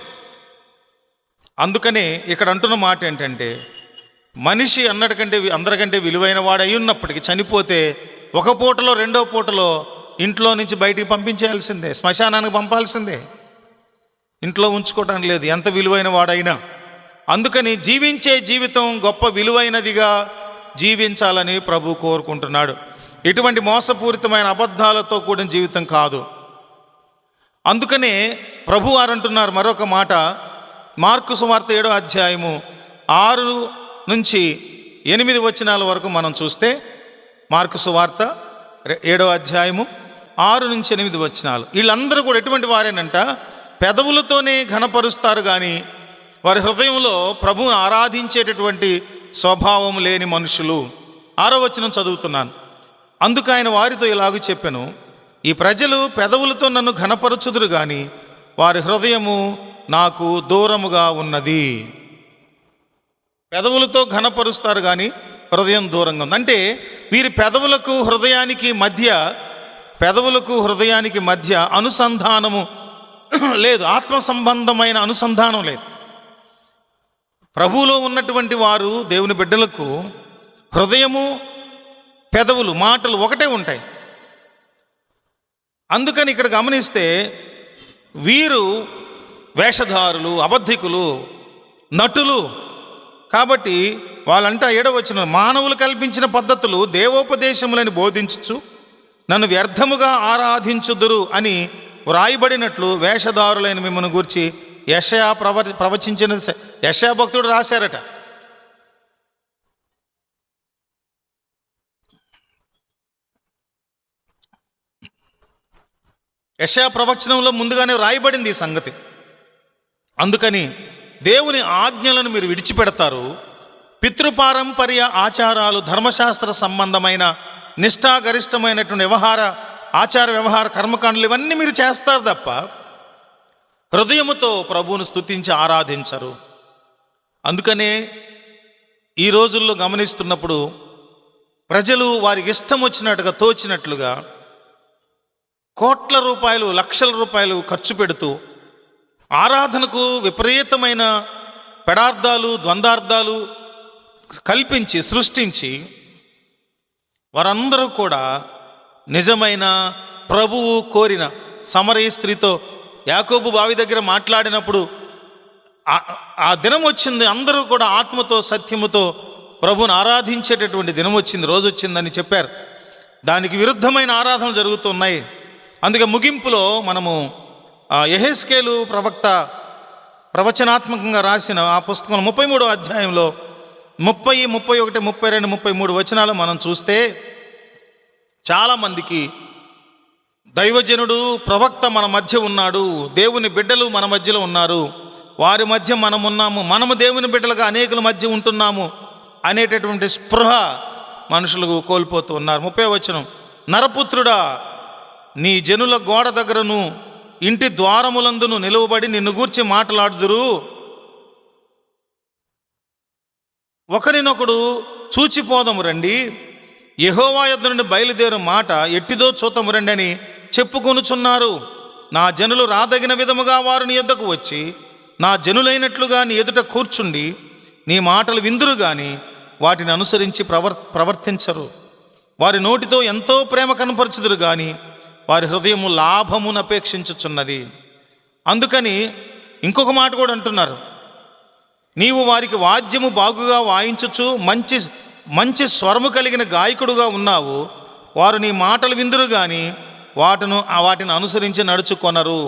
Speaker 1: అందుకనే ఇక్కడ అంటున్న మాట ఏంటంటే, మనిషి అందరికంటే విలువైన వాడు అయి ఉన్నప్పటికీ చనిపోతే ఒక పూటలో, 2వ పూటలో ఇంట్లో నుంచి బయటికి పంపించేయాల్సిందే, శ్మశానానికి పంపాల్సిందే. ఇంట్లో ఉంచుకోవడానికి లేదు, ఎంత విలువైన వాడైనా. అందుకని జీవించే జీవితం గొప్ప విలువైనదిగా జీవించాలని ప్రభు కోరుకుంటున్నాడు. ఎటువంటి మోసపూరితమైన అబద్ధాలతో కూడిన జీవితం కాదు. అందుకనే ప్రభు వారు అంటున్నారు మరొక మాట. మార్కు సువార్త 7వ అధ్యాయము 6 నుంచి 8 వచనాల వరకు మనం చూస్తే, మార్కు సువార్త 7వ అధ్యాయము 6 నుంచి 8 వచనాలు. వీళ్ళందరూ కూడా ఎటువంటి వారేనంట, పెదవులతోనే ఘనపరుస్తారు కానీ వారి హృదయంలో ప్రభువును ఆరాధించేటటువంటి స్వభావం లేని మనుషులు. 6వ వచనం చదువుతున్నాను. అందుకు ఆయన వారితో ఇలాగ చెప్పెను, ఈ ప్రజలు పెదవులతో నన్ను ఘనపరచుదురు కానీ వారి హృదయము నాకు దూరముగా ఉన్నది. పెదవులతో ఘనపరుస్తారు కానీ హృదయం దూరంగా ఉంది. అంటే వీరి పెదవులకు హృదయానికి మధ్య అనుసంధానము లేదు, ఆత్మ సంబంధమైన అనుసంధానం లేదు. ప్రభువులో ఉన్నటువంటి వారు, దేవుని బిడ్డలకు హృదయము, పెదవులు, మాటలు ఒకటే ఉంటాయి. అందుకని ఇక్కడ గమనిస్తే వీరు వేషధారులు, అబద్ధికులు, నటులు. కాబట్టి వాళ్ళంట 7వ వచనం, మానవులు కల్పించిన పద్ధతులు దేవోపదేశములని బోధించుచు నన్ను వ్యర్థముగా ఆరాధించుదురు అని వ్రాయబడినట్లు వేషధారులైన మిమ్మల్ని గూర్చి యెషయా ప్రవచించినది యెషయా భక్తుడు రాశారట. యెషయా ప్రవచనంలో ముందుగానే రాయబడింది ఈ సంగతి. అందుకని దేవుని ఆజ్ఞలను మీరు విడిచిపెడతారు, పితృపారంపర్య ఆచారాలు, ధర్మశాస్త్ర సంబంధమైన నిష్ఠాగరిష్టమైనటువంటి ఆచార వ్యవహార కర్మకాండలు ఇవన్నీ మీరు చేస్తారు తప్ప హృదయముతో ప్రభువును స్తుతించి ఆరాధించరు. అందుకనే ఈ రోజుల్లో గమనిస్తున్నప్పుడు ప్రజలు వారికి ఇష్టం వచ్చినట్టుగా తోచినట్లుగా కోట్ల రూపాయలు, లక్షల రూపాయలు ఖర్చు పెడుతూ ఆరాధనకు విపరీతమైన పెడార్థాలు, ద్వంద్వార్థాలు కల్పించి సృష్టించి వారందరూ కూడా నిజమైన ప్రభువు కోరిన సమరయ స్త్రీతో యాకోబు బావి దగ్గర మాట్లాడినప్పుడు ఆ దినం వచ్చింది, అందరూ కూడా ఆత్మతో సత్యముతో ప్రభువును ఆరాధించేటటువంటి దినం వచ్చింది, రోజు వచ్చిందని చెప్పారు. దానికి విరుద్ధమైన ఆరాధనలు జరుగుతున్నాయి. అందుకే ముగింపులో మనము యెహెజ్కేలు ప్రవక్త ప్రవచనాత్మకంగా రాసిన ఆ పుస్తకం 33వ అధ్యాయంలో 30, 31, 32, 33 వచనాలు మనం చూస్తే చాలామందికి దైవజనుడు ప్రవక్త మన మధ్య ఉన్నాడు, దేవుని బిడ్డలు మన మధ్యలో ఉన్నారు, వారి మధ్య మనం ఉన్నాము, మనము దేవుని బిడ్డలుగా అనేకుల మధ్య ఉంటున్నాము అనేటటువంటి స్పృహ మనుషులకు కోల్పోతూ ఉన్నారు. 30వ వచనం, నరపుత్రుడా, నీ జనుల గోడ దగ్గరను ఇంటి ద్వారములందును నిలువబడి నిన్ను గూర్చి మాట్లాడుదురు, ఒకరినొకడు చూచిపోదము రండి, యెహోవా యొద్ద నుండి బయలుదేరు మాట ఎట్టిదో చూతము రండి అని చెప్పుకొనుచున్నారు. నా జనులు రాదగిన విధముగా వారు నీ యొద్దకు వచ్చి నా జనులైనట్లుగా నీ ఎదుట కూర్చుండి నీ మాటలు విందురు గాని వాటిని అనుసరించి ప్రవర్తించరు. వారి నోటితో ఎంతో ప్రేమ కనపరచుదురు గాని వారి హృదయము లాభమును అపేక్షించుచున్నది. అందుకని ఇంకొక మాట కూడా అంటున్నారు, నీవు వారికి వాద్యము బాగుగా వాయించుచు మంచి మంచి స్వరము కలిగిన గాయకుడుగా ఉన్నావు, వారు నీ మాటలు విందురు గాని వాటిని అనుసరించి నడుచుకొనరు.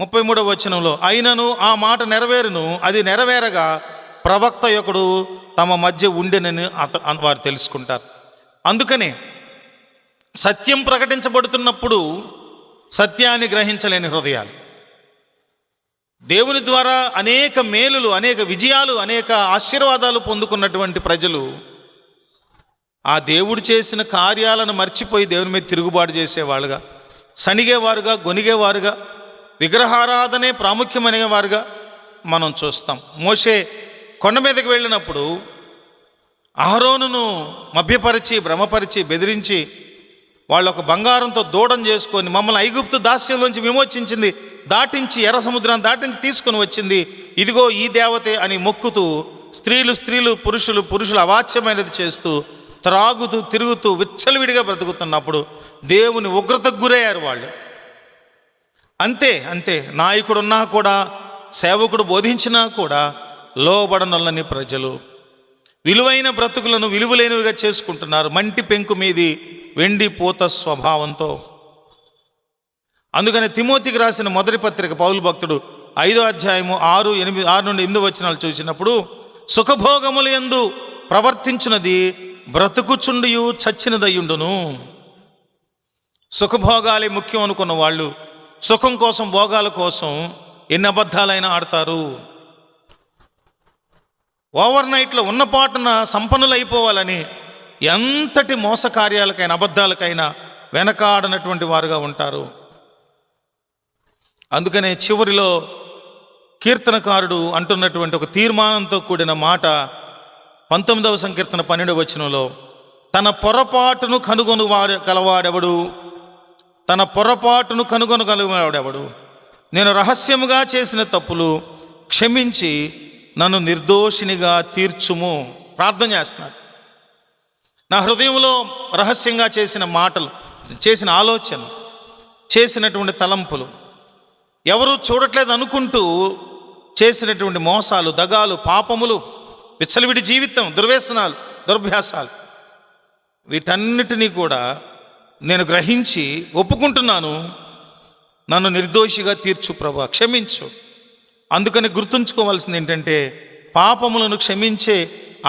Speaker 1: 33వ వచనంలో, అయినను ఆ మాట నెరవేరును, అది నెరవేరగా ప్రవక్త యొకడు తమ మధ్య ఉండెనని వారు తెలుసుకుంటారు. అందుకనే సత్యం ప్రకటించబడుతున్నప్పుడు సత్యాన్ని గ్రహించలేని హృదయాలు, దేవుని ద్వారా అనేక మేలులు, అనేక విజయాలు, అనేక ఆశీర్వాదాలు పొందుకున్నటువంటి ప్రజలు ఆ దేవుడు చేసిన కార్యాలను మర్చిపోయి దేవుని మీద తిరుగుబాటు చేసేవాళ్ళుగా, సణిగేవారుగా, గొనిగేవారుగా, విగ్రహారాధనే ప్రాముఖ్యమనేవారుగా మనం చూస్తాం. మోషే కొండ మీదకి వెళ్ళినప్పుడు అహరోనును మభ్యపరిచి, భ్రమపరిచి, బెదిరించి వాళ్ళు ఒక బంగారంతో దూడం చేసుకొని మమ్మల్ని ఐగుప్తు దాస్యంలోంచి విమోచించింది, దాటించి ఎర్ర సముద్రాన్ని దాటించి తీసుకుని వచ్చింది, ఇదిగో ఈ దేవతే అని మొక్కుతూ స్త్రీలు పురుషులు అవాచ్యమైనది చేస్తూ త్రాగుతూ తిరుగుతూ విచ్చలవిడిగా బ్రతుకుతున్నప్పుడు దేవుని ఉగ్రతకు గురయ్యారు వాళ్ళు. అంతే నాయకుడున్నా కూడా, సేవకుడు బోధించినా కూడా లోబడనొల్లని ప్రజలు విలువైన బ్రతుకులను విలువలేనివిగా చేసుకుంటున్నారు, మంటి పెంకు మీది వెండి పూత స్వభావంతో. అందుకని తిమోతికి రాసిన మొదటి పత్రిక పౌలు భక్తుడు 5వ అధ్యాయము 6 నుండి 8 వచనాలు చూసినప్పుడు, సుఖభోగములు యందు ప్రవర్తించున్నది బ్రతుకుచుండియు చచ్చినదయ్యుండును. సుఖభోగాలే ముఖ్యం అనుకున్న వాళ్ళు సుఖం కోసం, భోగాల కోసం ఎన్ని అబద్ధాలైనా ఆడతారు. ఓవర్ నైట్లో ఉన్నపాటున సంపన్నులైపోవాలని ఎంతటి మోసకార్యాలకైనా అబద్ధాలకైనా వెనకాడనటువంటి వారుగా ఉంటారు. అందుకనే చివరిలో కీర్తనకారుడు అంటున్నటువంటి ఒక తీర్మానంతో కూడిన మాట 19వ సంకీర్తన 12వ వచనంలో, తన పొరపాటును కనుగొనగలవాడెవడు, నేను రహస్యముగా చేసిన తప్పులు క్షమించి నన్ను నిర్దోషినిగా తీర్చుము. ప్రార్థన చేస్తున్నాడు. నా హృదయంలో రహస్యంగా చేసిన మాటలు, చేసిన ఆలోచన, చేసినటువంటి తలంపులు, ఎవరు చూడట్లేదు అనుకుంటూ చేసినటువంటి మోసాలు, దగాలు, పాపములు, విచ్చలవిడి జీవితం, దుర్వ్యసనాలు, దుర్భ్యాసాలు, వీటన్నిటినీ కూడా నేను గ్రహించి ఒప్పుకుంటున్నాను. నన్ను నిర్దోషిగా తీర్చు ప్రభా, క్షమించు. అందుకని గుర్తుంచుకోవాల్సింది ఏంటంటే, పాపములను క్షమించే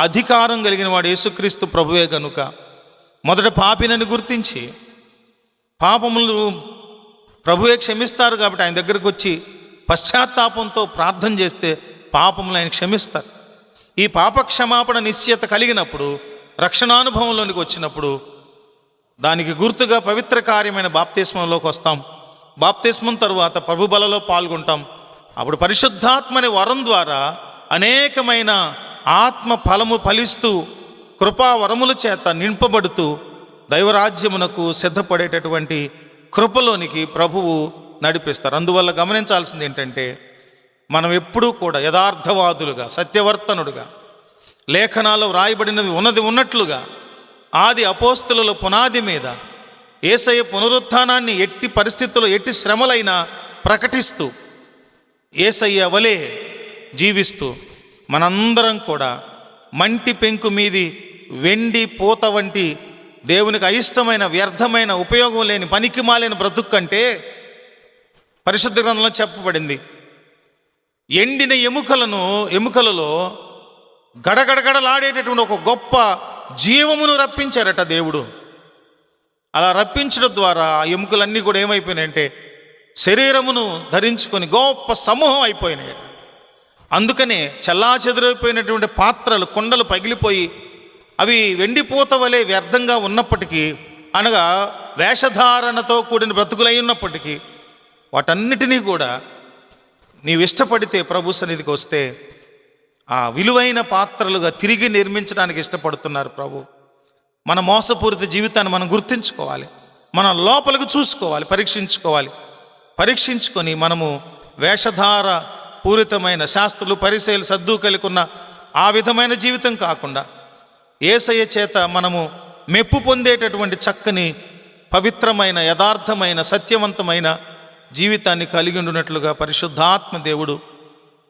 Speaker 1: అధికారం కలిగిన వాడు యేసుక్రీస్తు ప్రభువే కనుక మొదట పాపినని గుర్తించి పాపములు ప్రభువే క్షమిస్తారు కాబట్టి ఆయన దగ్గరకు వచ్చి పశ్చాత్తాపంతో ప్రార్థన చేస్తే పాపములు ఆయన క్షమిస్తారు. ఈ పాప క్షమాపణ నిశ్చయత కలిగినప్పుడు, రక్షణానుభవంలోనికి వచ్చినప్పుడు దానికి గుర్తుగా పవిత్ర కార్యమైన బాప్తిస్మంలోకి వస్తాం. బాప్తిస్మం తరువాత ప్రభు బలలో పాల్గొంటాం. అప్పుడు పరిశుద్ధాత్మని వరం ద్వారా అనేకమైన ఆత్మ ఫలము ఫలిస్తూ కృపా వరముల చేత నింపబడుతూ దైవరాజ్యమునకు సిద్ధపడేటటువంటి కృపలోనికి ప్రభువు నడిపిస్తారు. అందువల్ల గమనించాల్సింది ఏంటంటే, మనం ఎప్పుడూ కూడా యథార్థవాదులుగా, సత్యవర్తనుడుగా, లేఖనాల్లో వ్రాయబడినది ఉన్నది ఉన్నట్లుగా ఆది అపోస్తుల పునాది మీద యేసయ్య పునరుత్థానాన్ని ఎట్టి పరిస్థితుల్లో, ఎట్టి శ్రమలైనా ప్రకటిస్తూ యేసయ్య వలె జీవిస్తూ మనందరం కూడా మంటి పెంకు మీది వెండి పూత వంటి దేవునికి అయిష్టమైన, వ్యర్థమైన, ఉపయోగం లేని, పనికి మాలిన బ్రతుకు కంటే పరిశుద్ధ గ్రంథంలో చెప్పబడింది, ఎండిన ఎముకలలో గడగడగడలాడేటటువంటి ఒక గొప్ప జీవమును రప్పించారట దేవుడు. అలా రప్పించడం ద్వారా ఆ ఎముకలన్నీ కూడా ఏమైపోయినాయంటే శరీరమును ధరించుకొని గొప్ప సమూహం అయిపోయినాయి. అందుకనే చెల్లాచెదురైపోయినటువంటి పాత్రలు, కుండలు పగిలిపోయి అవి వెండిపోత వలె వ్యర్థంగా ఉన్నప్పటికీ, అనగా వేషధారణతో కూడిన బ్రతుకులై ఉన్నప్పటికీ, వాటన్నిటినీ కూడా నీవు ఇష్టపడితే ప్రభు సన్నిధికి వస్తే ఆ విలువైన పాత్రలుగా తిరిగి నిర్మించడానికి ఇష్టపడుతున్నారు ప్రభు. మన మోసపూరిత జీవితాన్ని మనం గుర్తించుకోవాలి, మన లోపలికి చూసుకోవాలి, పరీక్షించుకొని మనము వేషధార పూరితమైన శాస్త్రులు, పరిసయ్యులు, సద్దూకలుకున్న ఆ విధమైన జీవితం కాకుండా యేసయ్య చేత మనము మెప్పు పొందేటటువంటి చక్కని, పవిత్రమైన, యథార్థమైన, సత్యవంతమైన జీవితాన్ని కలిగి ఉండినట్లుగా పరిశుద్ధాత్మ దేవుడు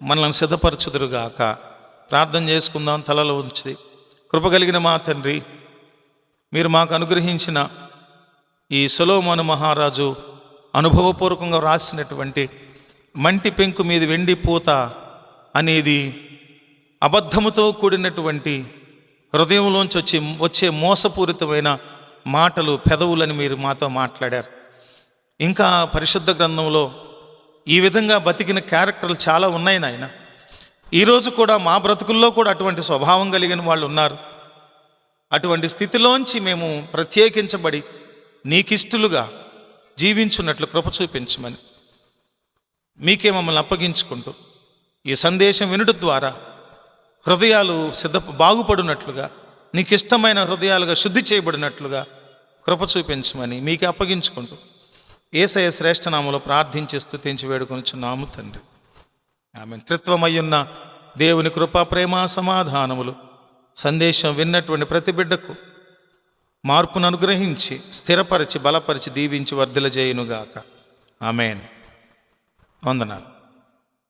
Speaker 1: మనల్ని సిద్ధపరచుదురుగాక. ప్రార్థన చేసుకుందాం. తలలో ఉంచి, కృప కలిగిన మా తండ్రి, మీరు మాకు అనుగ్రహించిన ఈ సొలొమోను మహారాజు అనుభవపూర్వకంగా రాసినటువంటి మంటి పెంకు మీద వెండి పూత అనేది అబద్ధముతో కూడినటువంటి హృదయంలోంచి వచ్చే మోసపూరితమైన మాటలు, పెదవులని మీరు మాతో మాట్లాడారు. ఇంకా పరిశుద్ధ గ్రంథంలో ఈ విధంగా బతికిన క్యారెక్టర్లు చాలా ఉన్నాయి నాయన. ఈరోజు కూడా మా బ్రతుకుల్లో కూడా అటువంటి స్వభావం కలిగిన వాళ్ళు ఉన్నారు. అటువంటి స్థితిలోంచి మేము ప్రత్యేకించబడి నీకిష్టులుగా జీవించున్నట్లు కృప చూపించమని మీకే మమ్మల్ని అప్పగించుకుంటూ ఈ సందేశం వినుట ద్వారా హృదయాలు బాగుపడినట్లుగా, నీకు ఇష్టమైన హృదయాలుగా శుద్ధి చేయబడినట్లుగా కృప చూపించమని మీకే అప్పగించుకుంటూ యేసయ్య శ్రేష్ఠనామములో ప్రార్థించి స్తుతించి వేడుకొనుచున్నాము తండ్రి. ఆమేన్. త్రిత్వమయ్యున్న దేవుని కృప, ప్రేమ, సమాధానములు సందేశం విన్నటువంటి ప్రతి బిడ్డకు మార్పును అనుగ్రహించి స్థిరపరిచి, బలపరిచి, దీవించి వర్ధిలజేయునుగాక. ఆమేన్. వందనాలు.